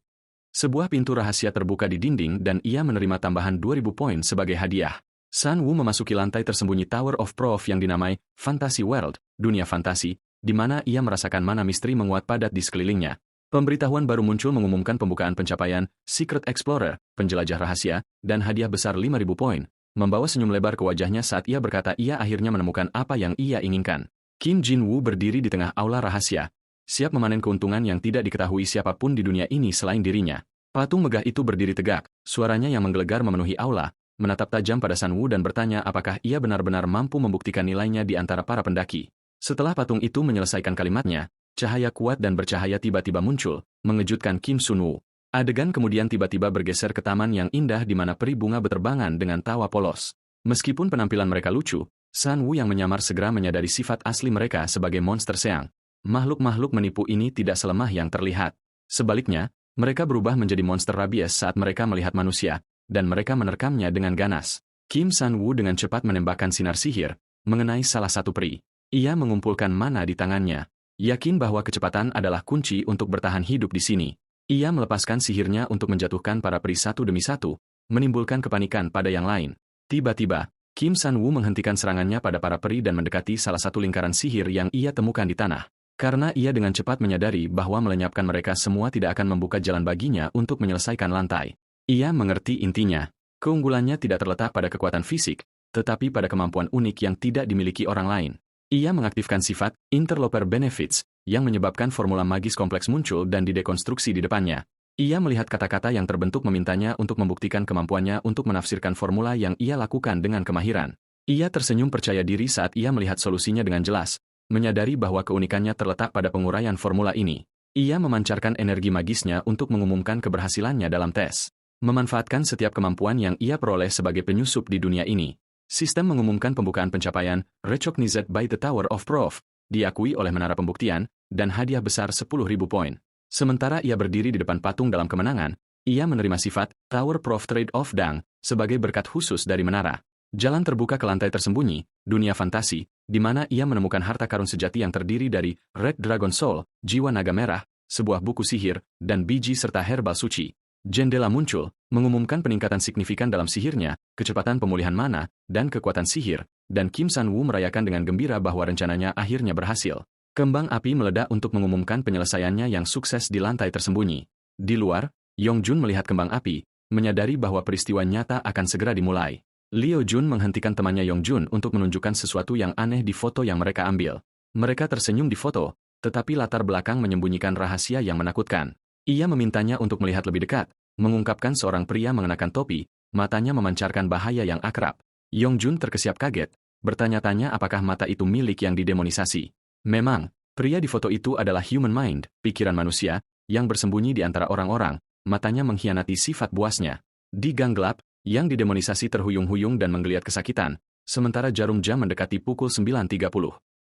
Sebuah pintu rahasia terbuka di dinding dan ia menerima tambahan 2.000 poin sebagai hadiah. Sun Woo memasuki lantai tersembunyi Tower of Proof yang dinamai Fantasy World, dunia fantasi, di mana ia merasakan mana misteri menguat padat di sekelilingnya. Pemberitahuan baru muncul mengumumkan pembukaan pencapaian Secret Explorer, penjelajah rahasia, dan hadiah besar 5.000 poin, membawa senyum lebar ke wajahnya saat ia berkata ia akhirnya menemukan apa yang ia inginkan. Kim Jin-woo berdiri di tengah aula rahasia, siap memanen keuntungan yang tidak diketahui siapapun di dunia ini selain dirinya. Patung megah itu berdiri tegak, suaranya yang menggelegar memenuhi aula, menatap tajam pada Sun Woo dan bertanya apakah ia benar-benar mampu membuktikan nilainya di antara para pendaki. Setelah patung itu menyelesaikan kalimatnya, cahaya kuat dan bercahaya tiba-tiba muncul, mengejutkan Kim Sun Woo. Adegan kemudian tiba-tiba bergeser ke taman yang indah di mana peri bunga berterbangan dengan tawa polos. Meskipun penampilan mereka lucu, Sun Woo yang menyamar segera menyadari sifat asli mereka sebagai monster seang. Makhluk-makhluk menipu ini tidak selemah yang terlihat. Sebaliknya, mereka berubah menjadi monster rabies saat mereka melihat manusia, dan mereka menerkamnya dengan ganas. Kim Sun Woo dengan cepat menembakkan sinar sihir, mengenai salah satu peri. Ia mengumpulkan mana di tangannya, yakin bahwa kecepatan adalah kunci untuk bertahan hidup di sini. Ia melepaskan sihirnya untuk menjatuhkan para peri satu demi satu, menimbulkan kepanikan pada yang lain. Tiba-tiba, Kim Sun Woo menghentikan serangannya pada para peri dan mendekati salah satu lingkaran sihir yang ia temukan di tanah. Karena ia dengan cepat menyadari bahwa melenyapkan mereka semua tidak akan membuka jalan baginya untuk menyelesaikan lantai. Ia mengerti intinya. Keunggulannya tidak terletak pada kekuatan fisik, tetapi pada kemampuan unik yang tidak dimiliki orang lain. Ia mengaktifkan sifat Interloper Benefits, yang menyebabkan formula magis kompleks muncul dan didekonstruksi di depannya. Ia melihat kata-kata yang terbentuk memintanya untuk membuktikan kemampuannya untuk menafsirkan formula yang ia lakukan dengan kemahiran. Ia tersenyum percaya diri saat ia melihat solusinya dengan jelas, menyadari bahwa keunikannya terletak pada penguraian formula ini. Ia memancarkan energi magisnya untuk mengumumkan keberhasilannya dalam tes. Memanfaatkan setiap kemampuan yang ia peroleh sebagai penyusup di dunia ini. Sistem mengumumkan pembukaan pencapaian Recognized by the Tower of Proof, diakui oleh menara pembuktian, dan hadiah besar 10.000 poin. Sementara ia berdiri di depan patung dalam kemenangan, ia menerima sifat Tower Proof Trade-off Dang sebagai berkat khusus dari menara. Jalan terbuka ke lantai tersembunyi, dunia fantasi, di mana ia menemukan harta karun sejati yang terdiri dari Red Dragon Soul, jiwa naga merah, sebuah buku sihir, dan biji serta herbal suci. Jendela muncul, mengumumkan peningkatan signifikan dalam sihirnya, kecepatan pemulihan mana, dan kekuatan sihir, dan Kim Sun Woo merayakan dengan gembira bahwa rencananya akhirnya berhasil. Kembang api meledak untuk mengumumkan penyelesaiannya yang sukses di lantai tersembunyi. Di luar, Yong Jun melihat kembang api, menyadari bahwa peristiwa nyata akan segera dimulai. Leo Jun menghentikan temannya Yong Jun untuk menunjukkan sesuatu yang aneh di foto yang mereka ambil. Mereka tersenyum di foto, tetapi latar belakang menyembunyikan rahasia yang menakutkan. Ia memintanya untuk melihat lebih dekat, mengungkapkan seorang pria mengenakan topi, matanya memancarkan bahaya yang akrab. Yong Jun terkesiap kaget, bertanya-tanya apakah mata itu milik yang didemonisasi. Memang, pria di foto itu adalah human mind, pikiran manusia, yang bersembunyi di antara orang-orang, matanya mengkhianati sifat buasnya. Di gang gelap, yang didemonisasi terhuyung-huyung dan menggeliat kesakitan, sementara jarum jam mendekati pukul 9.30.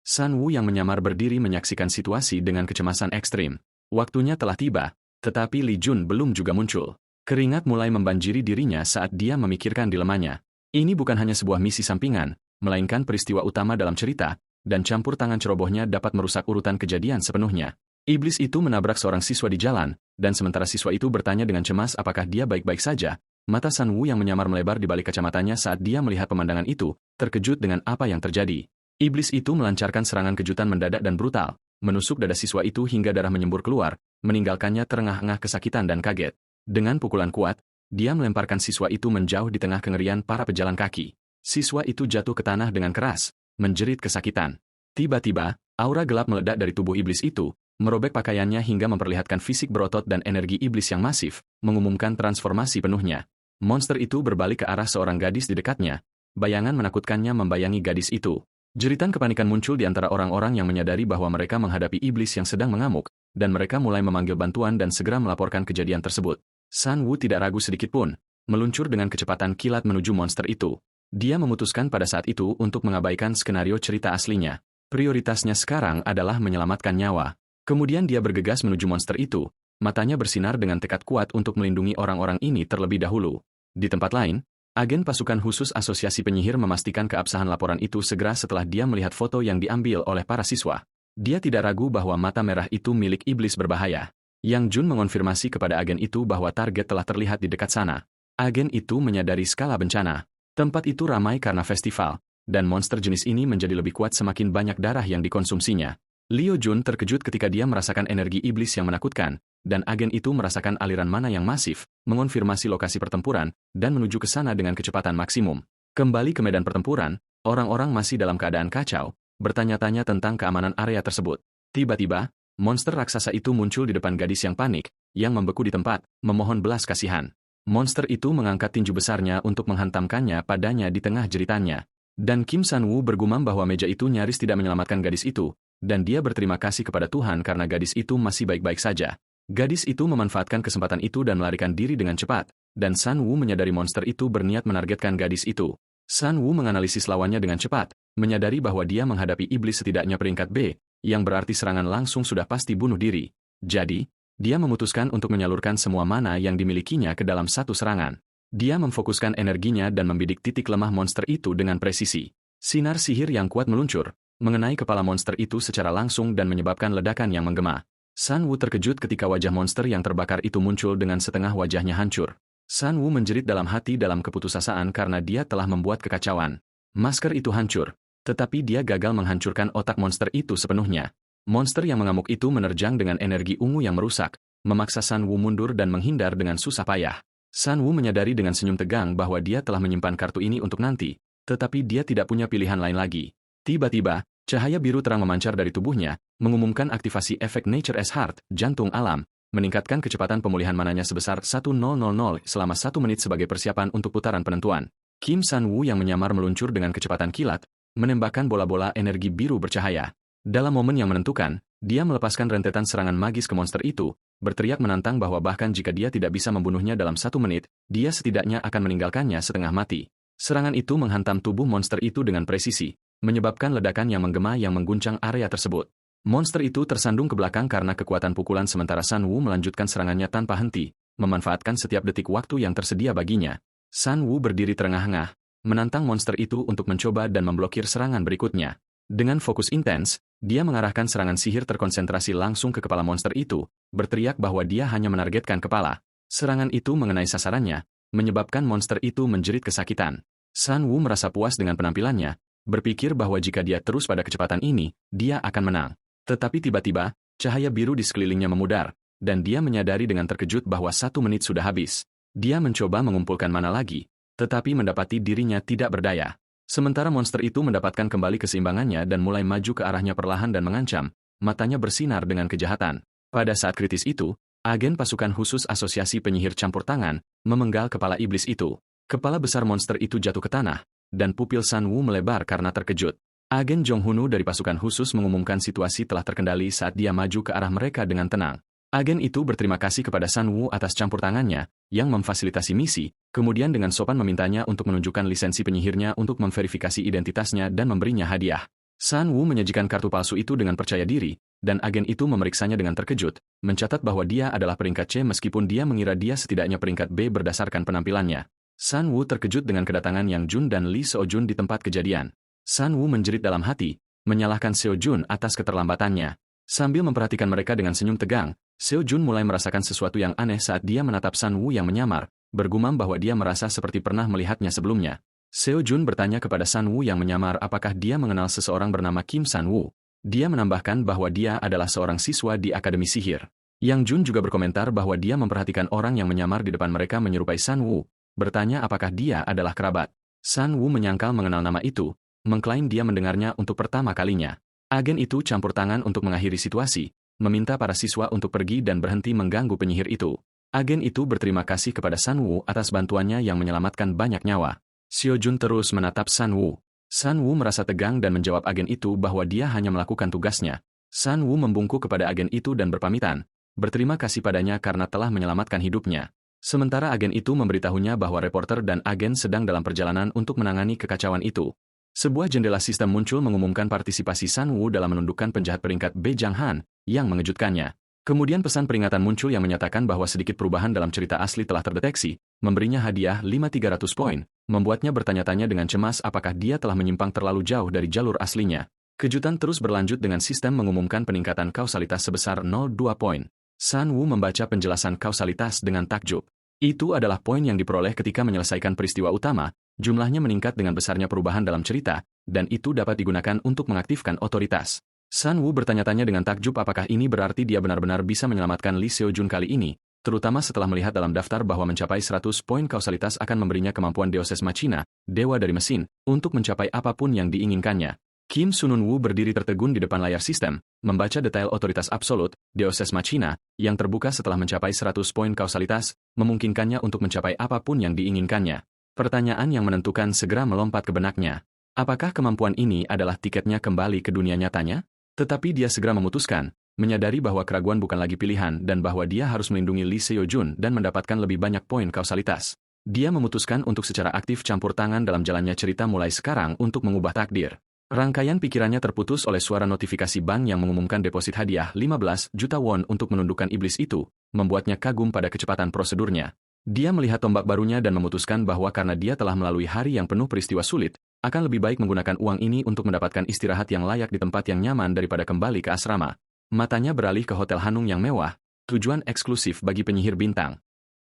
Sun Woo yang menyamar berdiri menyaksikan situasi dengan kecemasan ekstrim. Waktunya telah tiba, tetapi Li Jun belum juga muncul. Keringat mulai membanjiri dirinya saat dia memikirkan dilemanya. Ini bukan hanya sebuah misi sampingan, melainkan peristiwa utama dalam cerita, dan campur tangan cerobohnya dapat merusak urutan kejadian sepenuhnya. Iblis itu menabrak seorang siswa di jalan, dan sementara siswa itu bertanya dengan cemas apakah dia baik-baik saja, mata Sun Woo yang menyamar melebar di balik kacamatanya saat dia melihat pemandangan itu, terkejut dengan apa yang terjadi. Iblis itu melancarkan serangan kejutan mendadak dan brutal, menusuk dada siswa itu hingga darah menyembur keluar, meninggalkannya terengah-engah kesakitan dan kaget. Dengan pukulan kuat, dia melemparkan siswa itu menjauh di tengah kengerian para pejalan kaki. Siswa itu jatuh ke tanah dengan keras, menjerit kesakitan. Tiba-tiba, aura gelap meledak dari tubuh iblis itu, merobek pakaiannya hingga memperlihatkan fisik berotot dan energi iblis yang masif, mengumumkan transformasi penuhnya. Monster itu berbalik ke arah seorang gadis di dekatnya. Bayangan menakutkannya membayangi gadis itu. Jeritan kepanikan muncul di antara orang-orang yang menyadari bahwa mereka menghadapi iblis yang sedang mengamuk, dan mereka mulai memanggil bantuan dan segera melaporkan kejadian tersebut. Sun Wu tidak ragu sedikitpun, meluncur dengan kecepatan kilat menuju monster itu. Dia memutuskan pada saat itu untuk mengabaikan skenario cerita aslinya. Prioritasnya sekarang adalah menyelamatkan nyawa. Kemudian dia bergegas menuju monster itu, matanya bersinar dengan tekad kuat untuk melindungi orang-orang ini terlebih dahulu. Di tempat lain, agen pasukan khusus Asosiasi Penyihir memastikan keabsahan laporan itu segera setelah dia melihat foto yang diambil oleh para siswa. Dia tidak ragu bahwa mata merah itu milik iblis berbahaya. Yang Jun mengonfirmasi kepada agen itu bahwa target telah terlihat di dekat sana. Agen itu menyadari skala bencana. Tempat itu ramai karena festival, dan monster jenis ini menjadi lebih kuat semakin banyak darah yang dikonsumsinya. Liu Jun terkejut ketika dia merasakan energi iblis yang menakutkan, dan agen itu merasakan aliran mana yang masif, mengonfirmasi lokasi pertempuran, dan menuju ke sana dengan kecepatan maksimum. Kembali ke medan pertempuran, orang-orang masih dalam keadaan kacau, bertanya-tanya tentang keamanan area tersebut. Tiba-tiba, monster raksasa itu muncul di depan gadis yang panik, yang membeku di tempat, memohon belas kasihan. Monster itu mengangkat tinju besarnya untuk menghantamkannya padanya di tengah jeritannya. Dan Kim San-woo bergumam bahwa meja itu nyaris tidak menyelamatkan gadis itu, dan dia berterima kasih kepada Tuhan karena gadis itu masih baik-baik saja. Gadis itu memanfaatkan kesempatan itu dan melarikan diri dengan cepat, dan San-woo menyadari monster itu berniat menargetkan gadis itu. San-woo menganalisis lawannya dengan cepat, menyadari bahwa dia menghadapi iblis setidaknya peringkat B, yang berarti serangan langsung sudah pasti bunuh diri. Jadi, dia memutuskan untuk menyalurkan semua mana yang dimilikinya ke dalam satu serangan. Dia memfokuskan energinya dan membidik titik lemah monster itu dengan presisi. Sinar sihir yang kuat meluncur, mengenai kepala monster itu secara langsung dan menyebabkan ledakan yang menggema. San Wu terkejut ketika wajah monster yang terbakar itu muncul dengan setengah wajahnya hancur. San Wu menjerit dalam hati dalam keputusasaan karena dia telah membuat kekacauan. Masker itu hancur, tetapi dia gagal menghancurkan otak monster itu sepenuhnya. Monster yang mengamuk itu menerjang dengan energi ungu yang merusak, memaksa San Wu mundur dan menghindar dengan susah payah. San Wu menyadari dengan senyum tegang bahwa dia telah menyimpan kartu ini untuk nanti, tetapi dia tidak punya pilihan lain lagi. Tiba-tiba, cahaya biru terang memancar dari tubuhnya, mengumumkan aktivasi efek Nature as Heart, jantung alam, meningkatkan kecepatan pemulihan mananya sebesar 1000 selama 1 menit sebagai persiapan untuk putaran penentuan. Kim San-woo yang menyamar meluncur dengan kecepatan kilat, menembakkan bola-bola energi biru bercahaya. Dalam momen yang menentukan, dia melepaskan rentetan serangan magis ke monster itu, berteriak menantang bahwa bahkan jika dia tidak bisa membunuhnya dalam 1 menit, dia setidaknya akan meninggalkannya setengah mati. Serangan itu menghantam tubuh monster itu dengan presisi, menyebabkan ledakan yang menggema yang mengguncang area tersebut. Monster itu tersandung ke belakang karena kekuatan pukulan sementara San Wu melanjutkan serangannya tanpa henti, memanfaatkan setiap detik waktu yang tersedia baginya. San Wu berdiri terengah-engah, menantang monster itu untuk mencoba dan memblokir serangan berikutnya. Dengan fokus intens, dia mengarahkan serangan sihir terkonsentrasi langsung ke kepala monster itu, berteriak bahwa dia hanya menargetkan kepala. Serangan itu mengenai sasarannya, menyebabkan monster itu menjerit kesakitan. San Wu merasa puas dengan penampilannya, berpikir bahwa jika dia terus pada kecepatan ini, dia akan menang. Tetapi tiba-tiba, cahaya biru di sekelilingnya memudar, dan dia menyadari dengan terkejut bahwa 1 menit sudah habis. Dia mencoba mengumpulkan mana lagi, tetapi mendapati dirinya tidak berdaya. Sementara monster itu mendapatkan kembali keseimbangannya dan mulai maju ke arahnya perlahan dan mengancam, matanya bersinar dengan kejahatan. Pada saat kritis itu, agen pasukan khusus Asosiasi Penyihir Campur Tangan memenggal kepala iblis itu. Kepala besar monster itu jatuh ke tanah, dan pupil San Wu melebar karena terkejut. Agen Jong Hunu dari pasukan khusus mengumumkan situasi telah terkendali saat dia maju ke arah mereka dengan tenang. Agen itu berterima kasih kepada San Wu atas campur tangannya, yang memfasilitasi misi, kemudian dengan sopan memintanya untuk menunjukkan lisensi penyihirnya untuk memverifikasi identitasnya dan memberinya hadiah. San Wu menyajikan kartu palsu itu dengan percaya diri, dan agen itu memeriksanya dengan terkejut, mencatat bahwa dia adalah peringkat C meskipun dia mengira dia setidaknya peringkat B berdasarkan penampilannya. San Wu terkejut dengan kedatangan Yang Jun dan Lee Seo Jun di tempat kejadian. San Wu menjerit dalam hati, menyalahkan Seo Jun atas keterlambatannya. Sambil memperhatikan mereka dengan senyum tegang, Seo Jun mulai merasakan sesuatu yang aneh saat dia menatap San Wu yang menyamar, bergumam bahwa dia merasa seperti pernah melihatnya sebelumnya. Seo Jun bertanya kepada San Wu yang menyamar apakah dia mengenal seseorang bernama Kim San Wu. Dia menambahkan bahwa dia adalah seorang siswa di Akademi Sihir. Yang Jun juga berkomentar bahwa dia memperhatikan orang yang menyamar di depan mereka menyerupai San Wu, bertanya apakah dia adalah kerabat. San Wu menyangkal mengenal nama itu, mengklaim dia mendengarnya untuk pertama kalinya. Agen itu campur tangan untuk mengakhiri situasi, meminta para siswa untuk pergi dan berhenti mengganggu penyihir itu. Agen itu berterima kasih kepada Sun Wu atas bantuannya yang menyelamatkan banyak nyawa. Seo Jun terus menatap Sun Wu. Sun Wu merasa tegang dan menjawab agen itu bahwa dia hanya melakukan tugasnya. Sun Wu membungkuk kepada agen itu dan berpamitan, berterima kasih padanya karena telah menyelamatkan hidupnya. Sementara agen itu memberitahunya bahwa reporter dan agen sedang dalam perjalanan untuk menangani kekacauan itu. Sebuah jendela sistem muncul mengumumkan partisipasi Sun Wu dalam menundukkan penjahat peringkat B Jang Han, yang mengejutkannya. Kemudian pesan peringatan muncul yang menyatakan bahwa sedikit perubahan dalam cerita asli telah terdeteksi, memberinya hadiah 5.300 poin, membuatnya bertanya-tanya dengan cemas apakah dia telah menyimpang terlalu jauh dari jalur aslinya. Kejutan terus berlanjut dengan sistem mengumumkan peningkatan kausalitas sebesar 0,2 poin. Sun Wu membaca penjelasan kausalitas dengan takjub. Itu adalah poin yang diperoleh ketika menyelesaikan peristiwa utama, jumlahnya meningkat dengan besarnya perubahan dalam cerita, dan itu dapat digunakan untuk mengaktifkan otoritas. Sun Wu bertanya-tanya dengan takjub apakah ini berarti dia benar-benar bisa menyelamatkan Lee Seo Jun kali ini, terutama setelah melihat dalam daftar bahwa mencapai 100 poin kausalitas akan memberinya kemampuan Deus Ex Machina, dewa dari mesin, untuk mencapai apapun yang diinginkannya. Kim Sunun Wu berdiri tertegun di depan layar sistem, membaca detail otoritas absolut, Deus Ex Machina, yang terbuka setelah mencapai 100 poin kausalitas, memungkinkannya untuk mencapai apapun yang diinginkannya. Pertanyaan yang menentukan segera melompat ke benaknya. Apakah kemampuan ini adalah tiketnya kembali ke dunia nyatanya? Tetapi dia segera memutuskan, menyadari bahwa keraguan bukan lagi pilihan dan bahwa dia harus melindungi Lee Seo Jun dan mendapatkan lebih banyak poin kausalitas. Dia memutuskan untuk secara aktif campur tangan dalam jalannya cerita mulai sekarang untuk mengubah takdir. Rangkaian pikirannya terputus oleh suara notifikasi bank yang mengumumkan deposit hadiah 15 juta won untuk menundukkan iblis itu, membuatnya kagum pada kecepatan prosedurnya. Dia melihat tombak barunya dan memutuskan bahwa karena dia telah melalui hari yang penuh peristiwa sulit, akan lebih baik menggunakan uang ini untuk mendapatkan istirahat yang layak di tempat yang nyaman daripada kembali ke asrama. Matanya beralih ke Hotel Hanung yang mewah, tujuan eksklusif bagi penyihir bintang.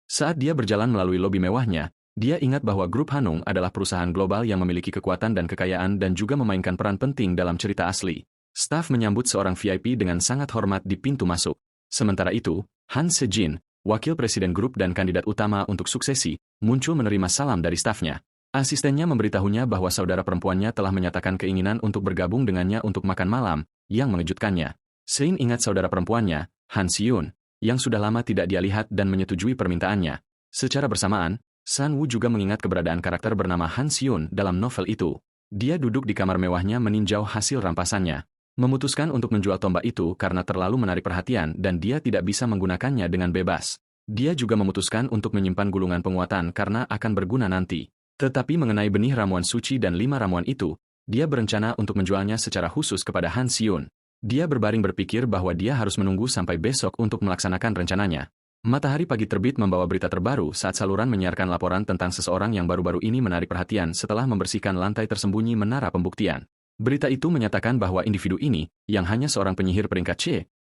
Saat dia berjalan melalui lobi mewahnya, dia ingat bahwa grup Hanung adalah perusahaan global yang memiliki kekuatan dan kekayaan dan juga memainkan peran penting dalam cerita asli. Staf menyambut seorang VIP dengan sangat hormat di pintu masuk. Sementara itu, Han Se-jin, wakil presiden grup dan kandidat utama untuk suksesi, muncul menerima salam dari stafnya. Asistennya memberitahunya bahwa saudara perempuannya telah menyatakan keinginan untuk bergabung dengannya untuk makan malam, yang mengejutkannya. Sein ingat saudara perempuannya, Han Si-yoon, yang sudah lama tidak dia lihat dan menyetujui permintaannya. Secara bersamaan, Sun Wu juga mengingat keberadaan karakter bernama Han Si-yoon dalam novel itu. Dia duduk di kamar mewahnya meninjau hasil rampasannya. Memutuskan untuk menjual tombak itu karena terlalu menarik perhatian dan dia tidak bisa menggunakannya dengan bebas. Dia juga memutuskan untuk menyimpan gulungan penguatan karena akan berguna nanti. Tetapi mengenai benih ramuan suci dan 5 ramuan itu, dia berencana untuk menjualnya secara khusus kepada Han Si-yoon. Dia berbaring berpikir bahwa dia harus menunggu sampai besok untuk melaksanakan rencananya. Matahari pagi terbit membawa berita terbaru saat saluran menyiarkan laporan tentang seseorang yang baru-baru ini menarik perhatian setelah membersihkan lantai tersembunyi menara pembuktian. Berita itu menyatakan bahwa individu ini, yang hanya seorang penyihir peringkat C,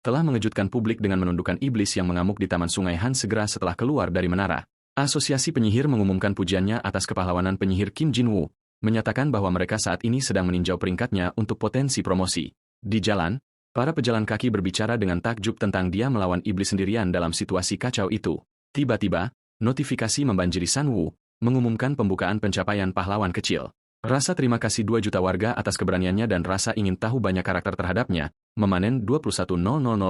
telah mengejutkan publik dengan menundukkan iblis yang mengamuk di Taman Sungai Han segera setelah keluar dari menara. Asosiasi penyihir mengumumkan pujiannya atas kepahlawanan penyihir Kim Jin-woo, menyatakan bahwa mereka saat ini sedang meninjau peringkatnya untuk potensi promosi. Di jalan, para pejalan kaki berbicara dengan takjub tentang dia melawan iblis sendirian dalam situasi kacau itu. Tiba-tiba, notifikasi membanjiri Sun Wu, mengumumkan pembukaan pencapaian pahlawan kecil. Rasa terima kasih 2 juta warga atas keberaniannya dan rasa ingin tahu banyak karakter terhadapnya, memanen 21.000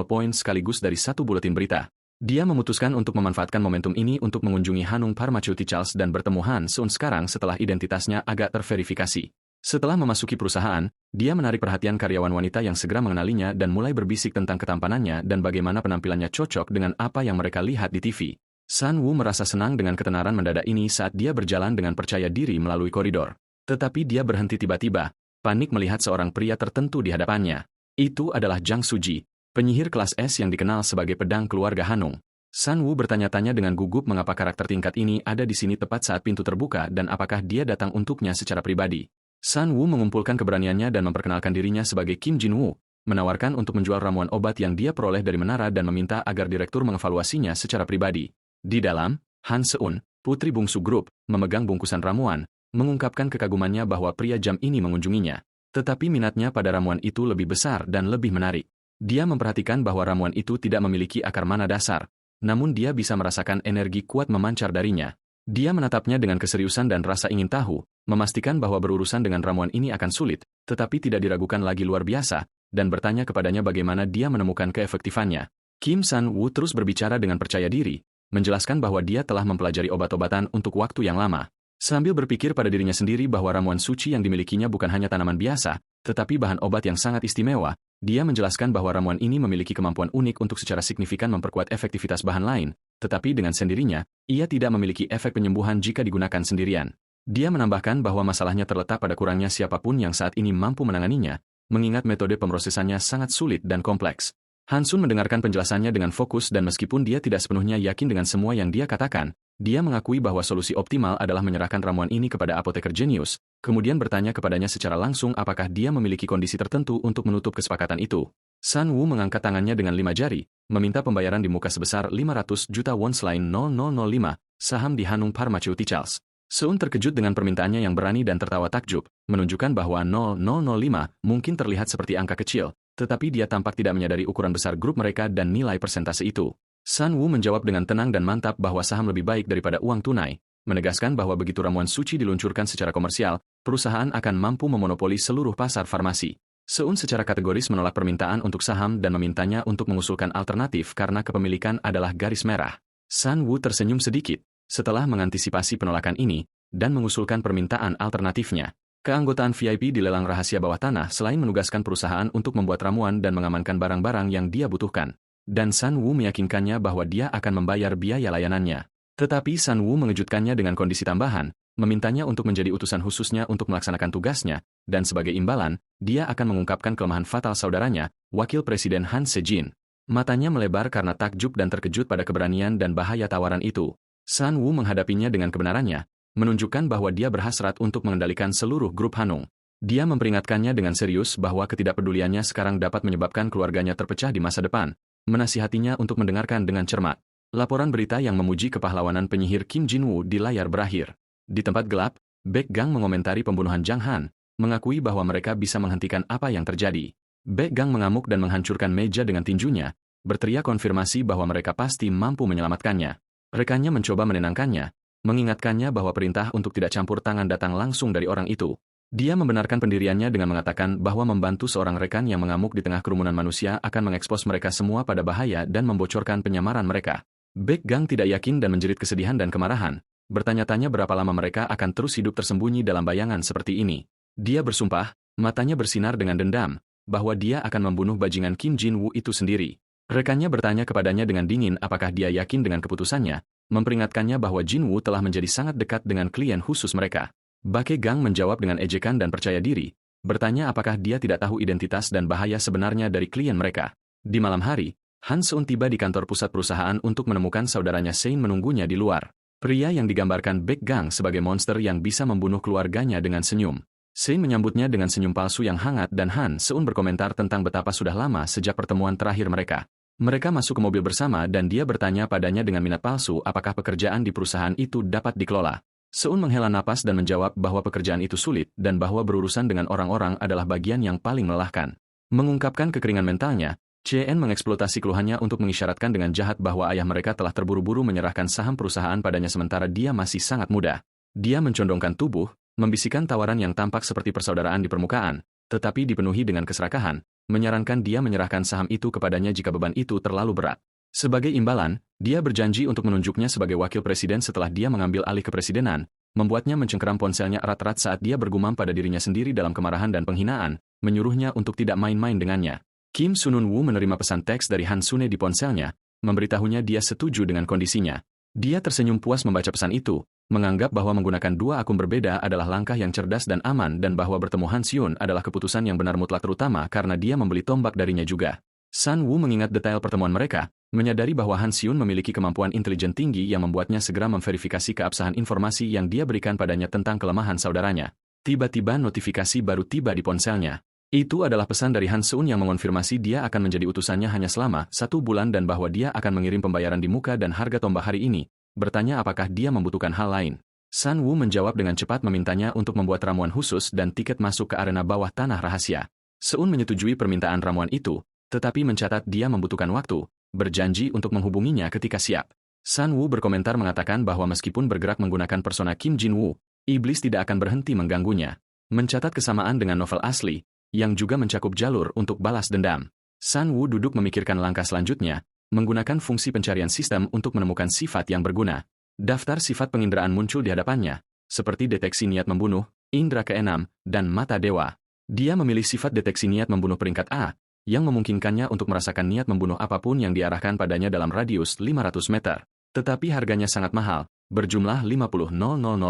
poin sekaligus dari satu buletin berita. Dia memutuskan untuk memanfaatkan momentum ini untuk mengunjungi Hanung Pharmaceuticals dan bertemu Han Se-eun sekarang setelah identitasnya agak terverifikasi. Setelah memasuki perusahaan, dia menarik perhatian karyawan wanita yang segera mengenalinya dan mulai berbisik tentang ketampanannya dan bagaimana penampilannya cocok dengan apa yang mereka lihat di TV. Sun Wu merasa senang dengan ketenaran mendadak ini saat dia berjalan dengan percaya diri melalui koridor. Tetapi dia berhenti tiba-tiba, panik melihat seorang pria tertentu di hadapannya. Itu adalah Jang Suji, penyihir kelas S yang dikenal sebagai pedang keluarga Hanung. Sun Wu bertanya-tanya dengan gugup mengapa karakter tingkat ini ada di sini tepat saat pintu terbuka dan apakah dia datang untuknya secara pribadi. Sun Wu mengumpulkan keberaniannya dan memperkenalkan dirinya sebagai Kim Jin-woo, menawarkan untuk menjual ramuan obat yang dia peroleh dari menara dan meminta agar direktur mengevaluasinya secara pribadi. Di dalam, Han Se-eun, putri bungsu grup, memegang bungkusan ramuan, mengungkapkan kekagumannya bahwa pria jam ini mengunjunginya. Tetapi minatnya pada ramuan itu lebih besar dan lebih menarik. Dia memperhatikan bahwa ramuan itu tidak memiliki akar mana dasar, namun dia bisa merasakan energi kuat memancar darinya. Dia menatapnya dengan keseriusan dan rasa ingin tahu, memastikan bahwa berurusan dengan ramuan ini akan sulit, tetapi tidak diragukan lagi luar biasa, dan bertanya kepadanya bagaimana dia menemukan keefektifannya. Kim Sun Wu terus berbicara dengan percaya diri, menjelaskan bahwa dia telah mempelajari obat-obatan untuk waktu yang lama. Sambil berpikir pada dirinya sendiri bahwa ramuan suci yang dimilikinya bukan hanya tanaman biasa, tetapi bahan obat yang sangat istimewa, dia menjelaskan bahwa ramuan ini memiliki kemampuan unik untuk secara signifikan memperkuat efektivitas bahan lain, tetapi dengan sendirinya, ia tidak memiliki efek penyembuhan jika digunakan sendirian. Dia menambahkan bahwa masalahnya terletak pada kurangnya siapapun yang saat ini mampu menanganinya, mengingat metode pemrosesannya sangat sulit dan kompleks. Hansun mendengarkan penjelasannya dengan fokus dan meskipun dia tidak sepenuhnya yakin dengan semua yang dia katakan, dia mengakui bahwa solusi optimal adalah menyerahkan ramuan ini kepada apoteker jenius, kemudian bertanya kepadanya secara langsung apakah dia memiliki kondisi tertentu untuk menutup kesepakatan itu. Sun Wu mengangkat tangannya dengan 5 jari, meminta pembayaran di muka sebesar 500 juta won selain 0005, saham di Hanung Pharmaceuticals. Seun terkejut dengan permintaannya yang berani dan tertawa takjub, menunjukkan bahwa 0005 mungkin terlihat seperti angka kecil, tetapi dia tampak tidak menyadari ukuran besar grup mereka dan nilai persentase itu. Sun Wu menjawab dengan tenang dan mantap bahwa saham lebih baik daripada uang tunai, menegaskan bahwa begitu ramuan suci diluncurkan secara komersial, perusahaan akan mampu memonopoli seluruh pasar farmasi. Seun secara kategoris menolak permintaan untuk saham dan memintanya untuk mengusulkan alternatif karena kepemilikan adalah garis merah. Sun Wu tersenyum sedikit setelah mengantisipasi penolakan ini dan mengusulkan permintaan alternatifnya. Keanggotaan VIP di lelang rahasia bawah tanah selain menugaskan perusahaan untuk membuat ramuan dan mengamankan barang-barang yang dia butuhkan. Dan Sun Wu meyakinkannya bahwa dia akan membayar biaya layanannya. Tetapi Sun Wu mengejutkannya dengan kondisi tambahan, memintanya untuk menjadi utusan khususnya untuk melaksanakan tugasnya, dan sebagai imbalan, dia akan mengungkapkan kelemahan fatal saudaranya, Wakil Presiden Han Se-jin. Matanya melebar karena takjub dan terkejut pada keberanian dan bahaya tawaran itu. Sun Wu menghadapinya dengan kebenarannya, menunjukkan bahwa dia berhasrat untuk mengendalikan seluruh grup Hanung. Dia memperingatkannya dengan serius bahwa ketidakpeduliannya sekarang dapat menyebabkan keluarganya terpecah di masa depan, menasihatinya untuk mendengarkan dengan cermat. Laporan berita yang memuji kepahlawanan penyihir Kim Jin-woo di layar berakhir. Di tempat gelap, Baek Gang mengomentari pembunuhan Jang Han, mengakui bahwa mereka bisa menghentikan apa yang terjadi. Baek Gang mengamuk dan menghancurkan meja dengan tinjunya, berteriak konfirmasi bahwa mereka pasti mampu menyelamatkannya. Rekannya mencoba menenangkannya, mengingatkannya bahwa perintah untuk tidak campur tangan datang langsung dari orang itu. Dia membenarkan pendiriannya dengan mengatakan bahwa membantu seorang rekan yang mengamuk di tengah kerumunan manusia akan mengekspos mereka semua pada bahaya dan membocorkan penyamaran mereka. Baek Gang tidak yakin dan menjerit kesedihan dan kemarahan, bertanya-tanya berapa lama mereka akan terus hidup tersembunyi dalam bayangan seperti ini. Dia bersumpah, matanya bersinar dengan dendam, bahwa dia akan membunuh bajingan Kim Jin-woo itu sendiri. Rekannya bertanya kepadanya dengan dingin apakah dia yakin dengan keputusannya, memperingatkannya bahwa Jin-woo telah menjadi sangat dekat dengan klien khusus mereka. Baek Gang menjawab dengan ejekan dan percaya diri, bertanya apakah dia tidak tahu identitas dan bahaya sebenarnya dari klien mereka. Di malam hari, Han Seun tiba di kantor pusat perusahaan untuk menemukan saudaranya Sein menunggunya di luar. Pria yang digambarkan Baek Gang sebagai monster yang bisa membunuh keluarganya dengan senyum. Sein menyambutnya dengan senyum palsu yang hangat dan Han Seun berkomentar tentang betapa sudah lama sejak pertemuan terakhir mereka. Mereka masuk ke mobil bersama dan dia bertanya padanya dengan minat palsu apakah pekerjaan di perusahaan itu dapat dikelola. Seun menghela napas dan menjawab bahwa pekerjaan itu sulit dan bahwa berurusan dengan orang-orang adalah bagian yang paling melelahkan. Mengungkapkan kekeringan mentalnya, CN mengeksploitasi keluhannya untuk mengisyaratkan dengan jahat bahwa ayah mereka telah terburu-buru menyerahkan saham perusahaan padanya sementara dia masih sangat muda. Dia mencondongkan tubuh, membisikkan tawaran yang tampak seperti persaudaraan di permukaan, tetapi dipenuhi dengan keserakahan, menyarankan dia menyerahkan saham itu kepadanya jika beban itu terlalu berat. Sebagai imbalan, dia berjanji untuk menunjuknya sebagai wakil presiden setelah dia mengambil alih kepresidenan, membuatnya mencengkeram ponselnya erat-erat saat dia bergumam pada dirinya sendiri dalam kemarahan dan penghinaan, menyuruhnya untuk tidak main-main dengannya. Kim Sunun-woo menerima pesan teks dari Han Sune di ponselnya, memberitahunya dia setuju dengan kondisinya. Dia tersenyum puas membaca pesan itu, menganggap bahwa menggunakan dua akun berbeda adalah langkah yang cerdas dan aman dan bahwa bertemu Han Seun adalah keputusan yang benar mutlak terutama karena dia membeli tombak darinya juga. Sun Wu mengingat detail pertemuan mereka, menyadari bahwa Han Seun memiliki kemampuan intelijen tinggi yang membuatnya segera memverifikasi keabsahan informasi yang dia berikan padanya tentang kelemahan saudaranya. Tiba-tiba notifikasi baru tiba di ponselnya. Itu adalah pesan dari Han Seun yang mengonfirmasi dia akan menjadi utusannya hanya selama 1 bulan dan bahwa dia akan mengirim pembayaran di muka dan harga tombak hari ini, bertanya apakah dia membutuhkan hal lain. Sun Wu menjawab dengan cepat memintanya untuk membuat ramuan khusus dan tiket masuk ke arena bawah tanah rahasia. Seun menyetujui permintaan ramuan itu, tetapi mencatat dia membutuhkan waktu, berjanji untuk menghubunginya ketika siap. Sun Wu berkomentar mengatakan bahwa meskipun bergerak menggunakan persona Kim Jin-woo, iblis tidak akan berhenti mengganggunya. Mencatat kesamaan dengan novel asli, yang juga mencakup jalur untuk balas dendam. Sun Wu duduk memikirkan langkah selanjutnya, menggunakan fungsi pencarian sistem untuk menemukan sifat yang berguna. Daftar sifat penginderaan muncul di hadapannya, seperti deteksi niat membunuh, indera keenam, dan mata dewa. Dia memilih sifat deteksi niat membunuh peringkat A, yang memungkinkannya untuk merasakan niat membunuh apapun yang diarahkan padanya dalam radius 500 meter. Tetapi harganya sangat mahal, berjumlah 50.000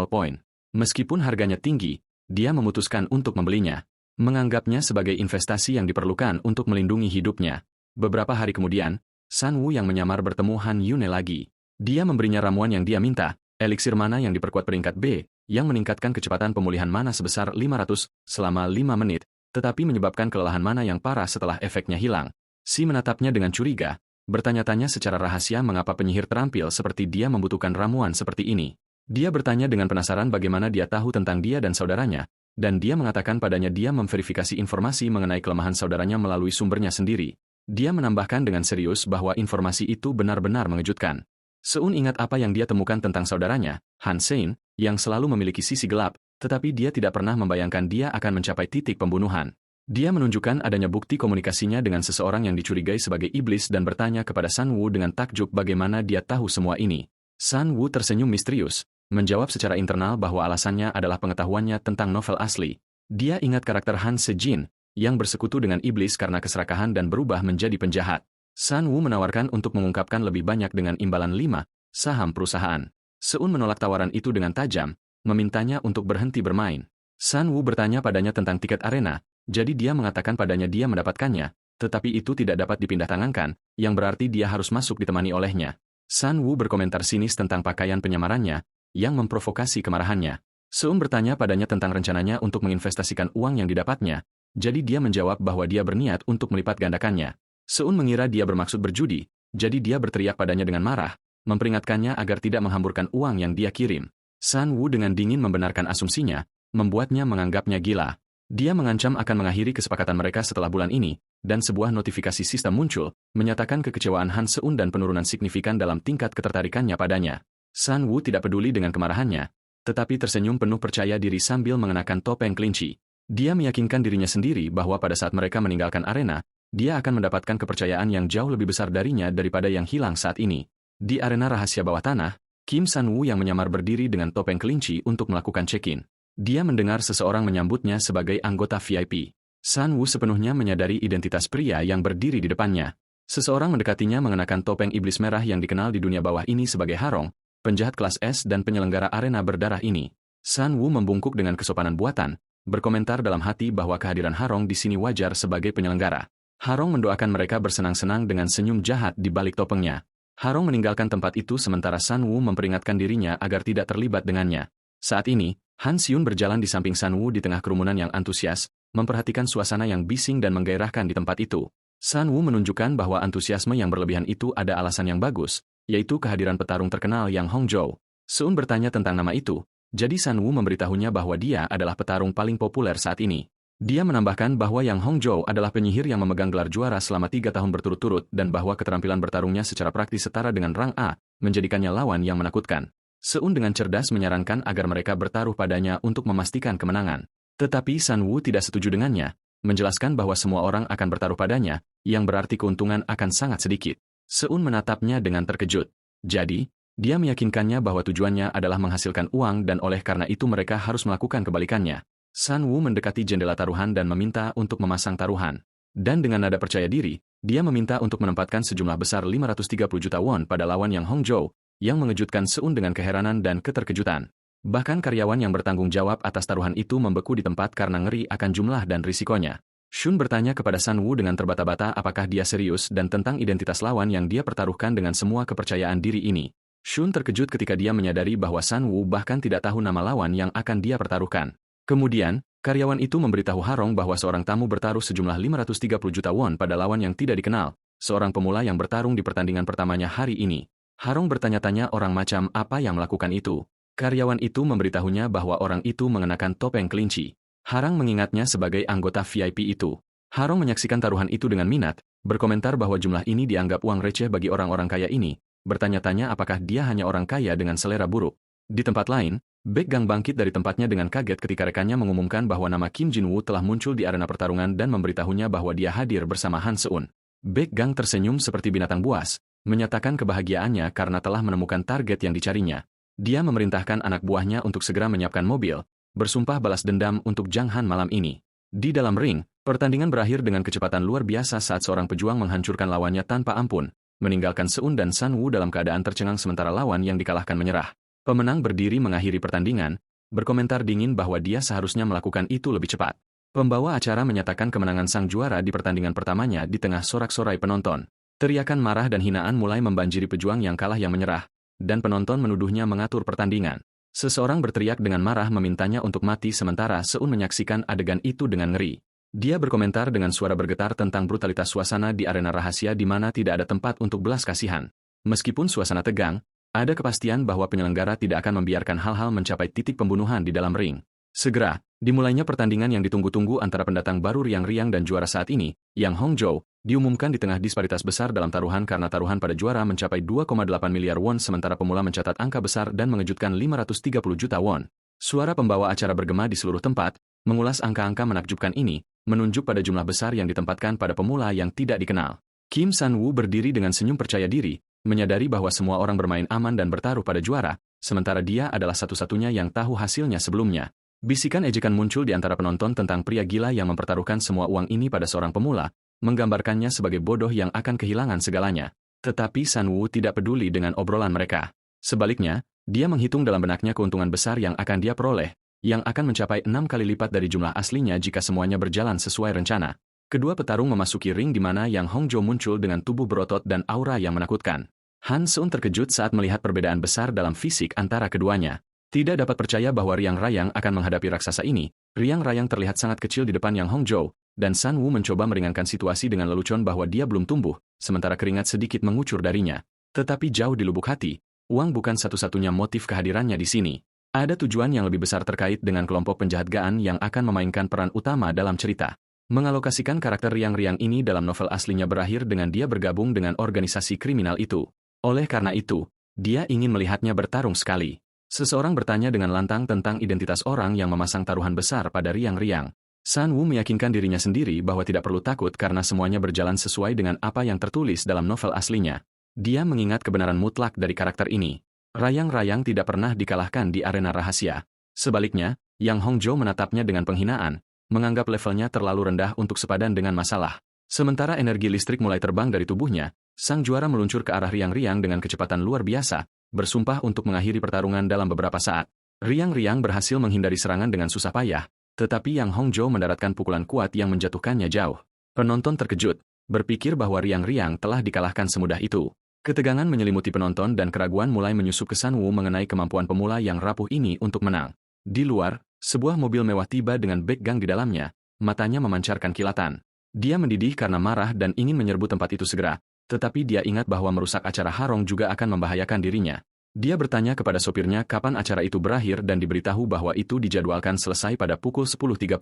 poin. Meskipun harganya tinggi, dia memutuskan untuk membelinya, menganggapnya sebagai investasi yang diperlukan untuk melindungi hidupnya. Beberapa hari kemudian, Sun Wu yang menyamar bertemu Han Yune lagi. Dia memberinya ramuan yang dia minta, eliksir mana yang diperkuat peringkat B, yang meningkatkan kecepatan pemulihan mana sebesar 500 selama 5 menit, tetapi menyebabkan kelelahan mana yang parah setelah efeknya hilang. Si menatapnya dengan curiga, bertanya-tanya secara rahasia mengapa penyihir terampil seperti dia membutuhkan ramuan seperti ini. Dia bertanya dengan penasaran bagaimana dia tahu tentang dia dan saudaranya, dan dia mengatakan padanya dia memverifikasi informasi mengenai kelemahan saudaranya melalui sumbernya sendiri. Dia menambahkan dengan serius bahwa informasi itu benar-benar mengejutkan. Seun ingat apa yang dia temukan tentang saudaranya, Han Sein, yang selalu memiliki sisi gelap, tetapi dia tidak pernah membayangkan dia akan mencapai titik pembunuhan. Dia menunjukkan adanya bukti komunikasinya dengan seseorang yang dicurigai sebagai iblis dan bertanya kepada Sun Wu dengan takjub bagaimana dia tahu semua ini. Sun Wu tersenyum misterius, menjawab secara internal bahwa alasannya adalah pengetahuannya tentang novel asli. Dia ingat karakter Han Se-jin, yang bersekutu dengan iblis karena keserakahan dan berubah menjadi penjahat. Sun Wu menawarkan untuk mengungkapkan lebih banyak dengan imbalan 5 saham perusahaan. Seun menolak tawaran itu dengan tajam, memintanya untuk berhenti bermain. Sun Wu bertanya padanya tentang tiket arena, jadi dia mengatakan padanya dia mendapatkannya, tetapi itu tidak dapat dipindah tangankan, yang berarti dia harus masuk ditemani olehnya. Sun Wu berkomentar sinis tentang pakaian penyamarannya, yang memprovokasi kemarahannya. Seun bertanya padanya tentang rencananya untuk menginvestasikan uang yang didapatnya, jadi dia menjawab bahwa dia berniat untuk melipat gandakannya. Seun mengira dia bermaksud berjudi, jadi dia berteriak padanya dengan marah, memperingatkannya agar tidak menghamburkan uang yang dia kirim. Sun Wu dengan dingin membenarkan asumsinya, membuatnya menganggapnya gila. Dia mengancam akan mengakhiri kesepakatan mereka setelah bulan ini, dan sebuah notifikasi sistem muncul, menyatakan kekecewaan Han Seun dan penurunan signifikan dalam tingkat ketertarikannya padanya. Sun Wu tidak peduli dengan kemarahannya, tetapi tersenyum penuh percaya diri sambil mengenakan topeng kelinci. Dia meyakinkan dirinya sendiri bahwa pada saat mereka meninggalkan arena, dia akan mendapatkan kepercayaan yang jauh lebih besar darinya daripada yang hilang saat ini. Di arena rahasia bawah tanah, Kim Sun Wu yang menyamar berdiri dengan topeng kelinci untuk melakukan check-in. Dia mendengar seseorang menyambutnya sebagai anggota VIP. Sun Wu sepenuhnya menyadari identitas pria yang berdiri di depannya. Seseorang mendekatinya mengenakan topeng iblis merah yang dikenal di dunia bawah ini sebagai Harong, penjahat kelas S dan penyelenggara arena berdarah ini. Sun Wu membungkuk dengan kesopanan buatan, berkomentar dalam hati bahwa kehadiran Harong di sini wajar sebagai penyelenggara. Harong mendoakan mereka bersenang-senang dengan senyum jahat di balik topengnya. Harong meninggalkan tempat itu sementara Sun Wu memperingatkan dirinya agar tidak terlibat dengannya. Saat ini, Han Xiun berjalan di samping Sun Wu di tengah kerumunan yang antusias, memperhatikan suasana yang bising dan menggairahkan di tempat itu. Sun Wu menunjukkan bahwa antusiasme yang berlebihan itu ada alasan yang bagus, yaitu kehadiran petarung terkenal Yang Hongzhou. Sun bertanya tentang nama itu, jadi Sun Wu memberitahunya bahwa dia adalah petarung paling populer saat ini. Dia menambahkan bahwa Yang Hongzhou adalah penyihir yang memegang gelar juara selama 3 tahun berturut-turut dan bahwa keterampilan bertarungnya secara praktis setara dengan rang A, menjadikannya lawan yang menakutkan. Seun dengan cerdas menyarankan agar mereka bertaruh padanya untuk memastikan kemenangan. Tetapi Sun Wu tidak setuju dengannya, menjelaskan bahwa semua orang akan bertaruh padanya, yang berarti keuntungan akan sangat sedikit. Seun menatapnya dengan terkejut. Jadi, dia meyakinkannya bahwa tujuannya adalah menghasilkan uang dan oleh karena itu mereka harus melakukan kebalikannya. Sun Wu mendekati jendela taruhan dan meminta untuk memasang taruhan. Dan dengan nada percaya diri, dia meminta untuk menempatkan sejumlah besar 530 juta won pada lawan Yang Hongzhou, yang mengejutkan Seun dengan keheranan dan keterkejutan. Bahkan karyawan yang bertanggung jawab atas taruhan itu membeku di tempat karena ngeri akan jumlah dan risikonya. Shun bertanya kepada Sun Wu dengan terbata-bata apakah dia serius dan tentang identitas lawan yang dia pertaruhkan dengan semua kepercayaan diri ini. Shun terkejut ketika dia menyadari bahwa Sun Wu bahkan tidak tahu nama lawan yang akan dia pertaruhkan. Kemudian, karyawan itu memberitahu Harong bahwa seorang tamu bertaruh sejumlah 530 juta won pada lawan yang tidak dikenal, seorang pemula yang bertarung di pertandingan pertamanya hari ini. Harong bertanya-tanya orang macam apa yang melakukan itu. Karyawan itu memberitahunya bahwa orang itu mengenakan topeng kelinci. Harong mengingatnya sebagai anggota VIP itu. Harong menyaksikan taruhan itu dengan minat, berkomentar bahwa jumlah ini dianggap uang receh bagi orang-orang kaya ini, bertanya-tanya apakah dia hanya orang kaya dengan selera buruk. Di tempat lain, Baek Gang bangkit dari tempatnya dengan kaget ketika rekannya mengumumkan bahwa nama Kim Jin-woo telah muncul di arena pertarungan dan memberitahunya bahwa dia hadir bersama Han Seun. Baek Gang tersenyum seperti binatang buas, menyatakan kebahagiaannya karena telah menemukan target yang dicarinya. Dia memerintahkan anak buahnya untuk segera menyiapkan mobil, bersumpah balas dendam untuk Zhang Han malam ini. Di dalam ring, pertandingan berakhir dengan kecepatan luar biasa saat seorang pejuang menghancurkan lawannya tanpa ampun, meninggalkan Seun dan San Woo dalam keadaan tercengang sementara lawan yang dikalahkan menyerah. Pemenang berdiri mengakhiri pertandingan, berkomentar dingin bahwa dia seharusnya melakukan itu lebih cepat. Pembawa acara menyatakan kemenangan sang juara di pertandingan pertamanya di tengah sorak-sorai penonton. Teriakan marah dan hinaan mulai membanjiri pejuang yang kalah yang menyerah, dan penonton menuduhnya mengatur pertandingan. Seseorang berteriak dengan marah memintanya untuk mati sementara Seun menyaksikan adegan itu dengan ngeri. Dia berkomentar dengan suara bergetar tentang brutalitas suasana di arena rahasia di mana tidak ada tempat untuk belas kasihan. Meskipun suasana tegang, ada kepastian bahwa penyelenggara tidak akan membiarkan hal-hal mencapai titik pembunuhan di dalam ring. Segera, dimulainya pertandingan yang ditunggu-tunggu antara pendatang baru Riang Riang dan juara saat ini, Yang Hongzhou, diumumkan di tengah disparitas besar dalam taruhan karena taruhan pada juara mencapai 2,8 miliar won sementara pemula mencatat angka besar dan mengejutkan 530 juta won. Suara pembawa acara bergema di seluruh tempat, mengulas angka-angka menakjubkan ini, menunjuk pada jumlah besar yang ditempatkan pada pemula yang tidak dikenal. Kim San-woo berdiri dengan senyum percaya diri, menyadari bahwa semua orang bermain aman dan bertaruh pada juara, sementara dia adalah satu-satunya yang tahu hasilnya sebelumnya. Bisikan ejekan muncul di antara penonton tentang pria gila yang mempertaruhkan semua uang ini pada seorang pemula, menggambarkannya sebagai bodoh yang akan kehilangan segalanya. Tetapi San-woo tidak peduli dengan obrolan mereka. Sebaliknya, dia menghitung dalam benaknya keuntungan besar yang akan dia peroleh, yang akan mencapai 6 kali lipat dari jumlah aslinya jika semuanya berjalan sesuai rencana. Kedua petarung memasuki ring di mana Yang Hongzhou muncul dengan tubuh berotot dan aura yang menakutkan. Han Seun terkejut saat melihat perbedaan besar dalam fisik antara keduanya. Tidak dapat percaya bahwa Riang Rayang akan menghadapi raksasa ini. Riang Rayang terlihat sangat kecil di depan Yang Hongzhou, dan San Woo mencoba meringankan situasi dengan lelucon bahwa dia belum tumbuh, sementara keringat sedikit mengucur darinya. Tetapi jauh di lubuk hati, uang bukan satu-satunya motif kehadirannya di sini. Ada tujuan yang lebih besar terkait dengan kelompok penjahat Gaan yang akan memainkan peran utama dalam cerita. Mengalokasikan karakter Riang Riang ini dalam novel aslinya berakhir dengan dia bergabung dengan organisasi kriminal itu. Oleh karena itu, dia ingin melihatnya bertarung sekali. Seseorang bertanya dengan lantang tentang identitas orang yang memasang taruhan besar pada Riang Riang. San Woo meyakinkan dirinya sendiri bahwa tidak perlu takut karena semuanya berjalan sesuai dengan apa yang tertulis dalam novel aslinya. Dia mengingat kebenaran mutlak dari karakter ini. Rayang Rayang tidak pernah dikalahkan di arena rahasia. Sebaliknya, Yang Hongzhou menatapnya dengan penghinaan, menganggap levelnya terlalu rendah untuk sepadan dengan masalah. Sementara energi listrik mulai terbang dari tubuhnya, sang juara meluncur ke arah Riang Riang dengan kecepatan luar biasa, bersumpah untuk mengakhiri pertarungan dalam beberapa saat. Riang Riang berhasil menghindari serangan dengan susah payah, tetapi Yang Hongzhou mendaratkan pukulan kuat yang menjatuhkannya jauh. Penonton terkejut, berpikir bahwa Riang Riang telah dikalahkan semudah itu. Ketegangan menyelimuti penonton dan keraguan mulai menyusup ke San Woo mengenai kemampuan pemula yang rapuh ini untuk menang. Di luar, sebuah mobil mewah tiba dengan backgang di dalamnya, matanya memancarkan kilatan. Dia mendidih karena marah dan ingin menyerbu tempat itu segera, tetapi dia ingat bahwa merusak acara Harong juga akan membahayakan dirinya. Dia bertanya kepada sopirnya kapan acara itu berakhir dan diberitahu bahwa itu dijadwalkan selesai pada pukul 10.30.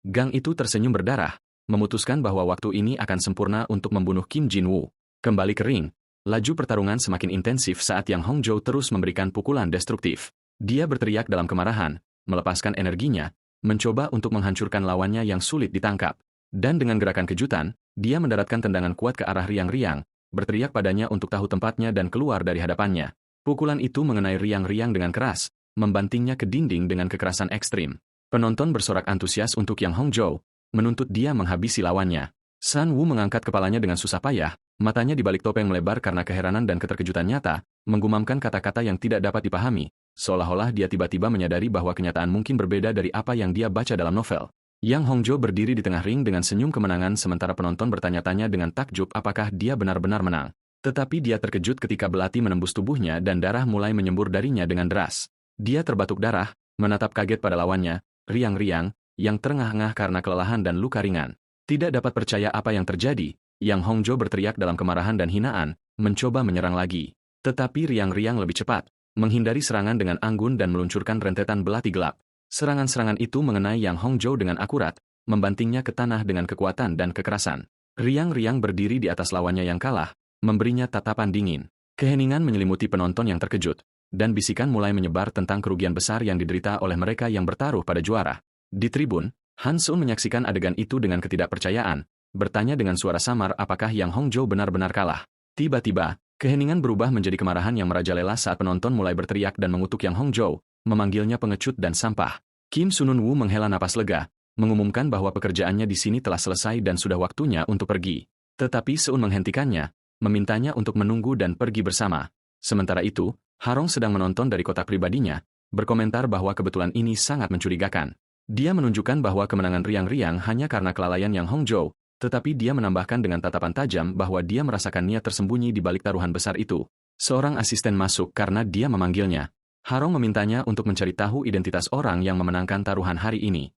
Gang itu tersenyum berdarah, memutuskan bahwa waktu ini akan sempurna untuk membunuh Kim Jin-woo. Kembali ke ring, laju pertarungan semakin intensif saat Yang Hongzhou terus memberikan pukulan destruktif. Dia berteriak dalam kemarahan, melepaskan energinya, mencoba untuk menghancurkan lawannya yang sulit ditangkap. Dan dengan gerakan kejutan, dia mendaratkan tendangan kuat ke arah Riang Riang, berteriak padanya untuk tahu tempatnya dan keluar dari hadapannya. Pukulan itu mengenai Riang Riang dengan keras, membantingnya ke dinding dengan kekerasan ekstrim. Penonton bersorak antusias untuk Yang Hongzhou, menuntut dia menghabisi lawannya. San Woo mengangkat kepalanya dengan susah payah, matanya di balik topeng melebar karena keheranan dan keterkejutan nyata, menggumamkan kata-kata yang tidak dapat dipahami, seolah-olah dia tiba-tiba menyadari bahwa kenyataan mungkin berbeda dari apa yang dia baca dalam novel. Yang Hongzhou berdiri di tengah ring dengan senyum kemenangan sementara penonton bertanya-tanya dengan takjub apakah dia benar-benar menang. Tetapi dia terkejut ketika belati menembus tubuhnya dan darah mulai menyembur darinya dengan deras. Dia terbatuk darah, menatap kaget pada lawannya, Riang Riang, yang terengah-engah karena kelelahan dan luka ringan. Tidak dapat percaya apa yang terjadi, Yang Hongzhou berteriak dalam kemarahan dan hinaan, mencoba menyerang lagi. Tetapi Riang Riang lebih cepat, menghindari serangan dengan anggun dan meluncurkan rentetan belati gelap. Serangan-serangan itu mengenai Yang Hongzhou dengan akurat, membantingnya ke tanah dengan kekuatan dan kekerasan. Riang Riang berdiri di atas lawannya yang kalah, memberinya tatapan dingin. Keheningan menyelimuti penonton yang terkejut, dan bisikan mulai menyebar tentang kerugian besar yang diderita oleh mereka yang bertaruh pada juara. Di tribun, Han Seun menyaksikan adegan itu dengan ketidakpercayaan, bertanya dengan suara samar apakah Yang Hongzhou benar-benar kalah. Tiba-tiba, Keheningan berubah menjadi kemarahan yang merajalela saat penonton mulai berteriak dan mengutuk Yang Hongzhou, memanggilnya pengecut dan sampah. Kim Sunun Woo menghela napas lega, mengumumkan bahwa pekerjaannya di sini telah selesai dan sudah waktunya untuk pergi. Tetapi Seun menghentikannya, memintanya untuk menunggu dan pergi bersama. Sementara itu, Harong sedang menonton dari kotak pribadinya, berkomentar bahwa kebetulan ini sangat mencurigakan. Dia menunjukkan bahwa kemenangan riang-riang hanya karena kelalaian Yang Hongzhou, tetapi dia menambahkan dengan tatapan tajam bahwa dia merasakan niat tersembunyi di balik taruhan besar itu. Seorang asisten masuk karena dia memanggilnya. Harong memintanya untuk mencari tahu identitas orang yang memenangkan taruhan hari ini.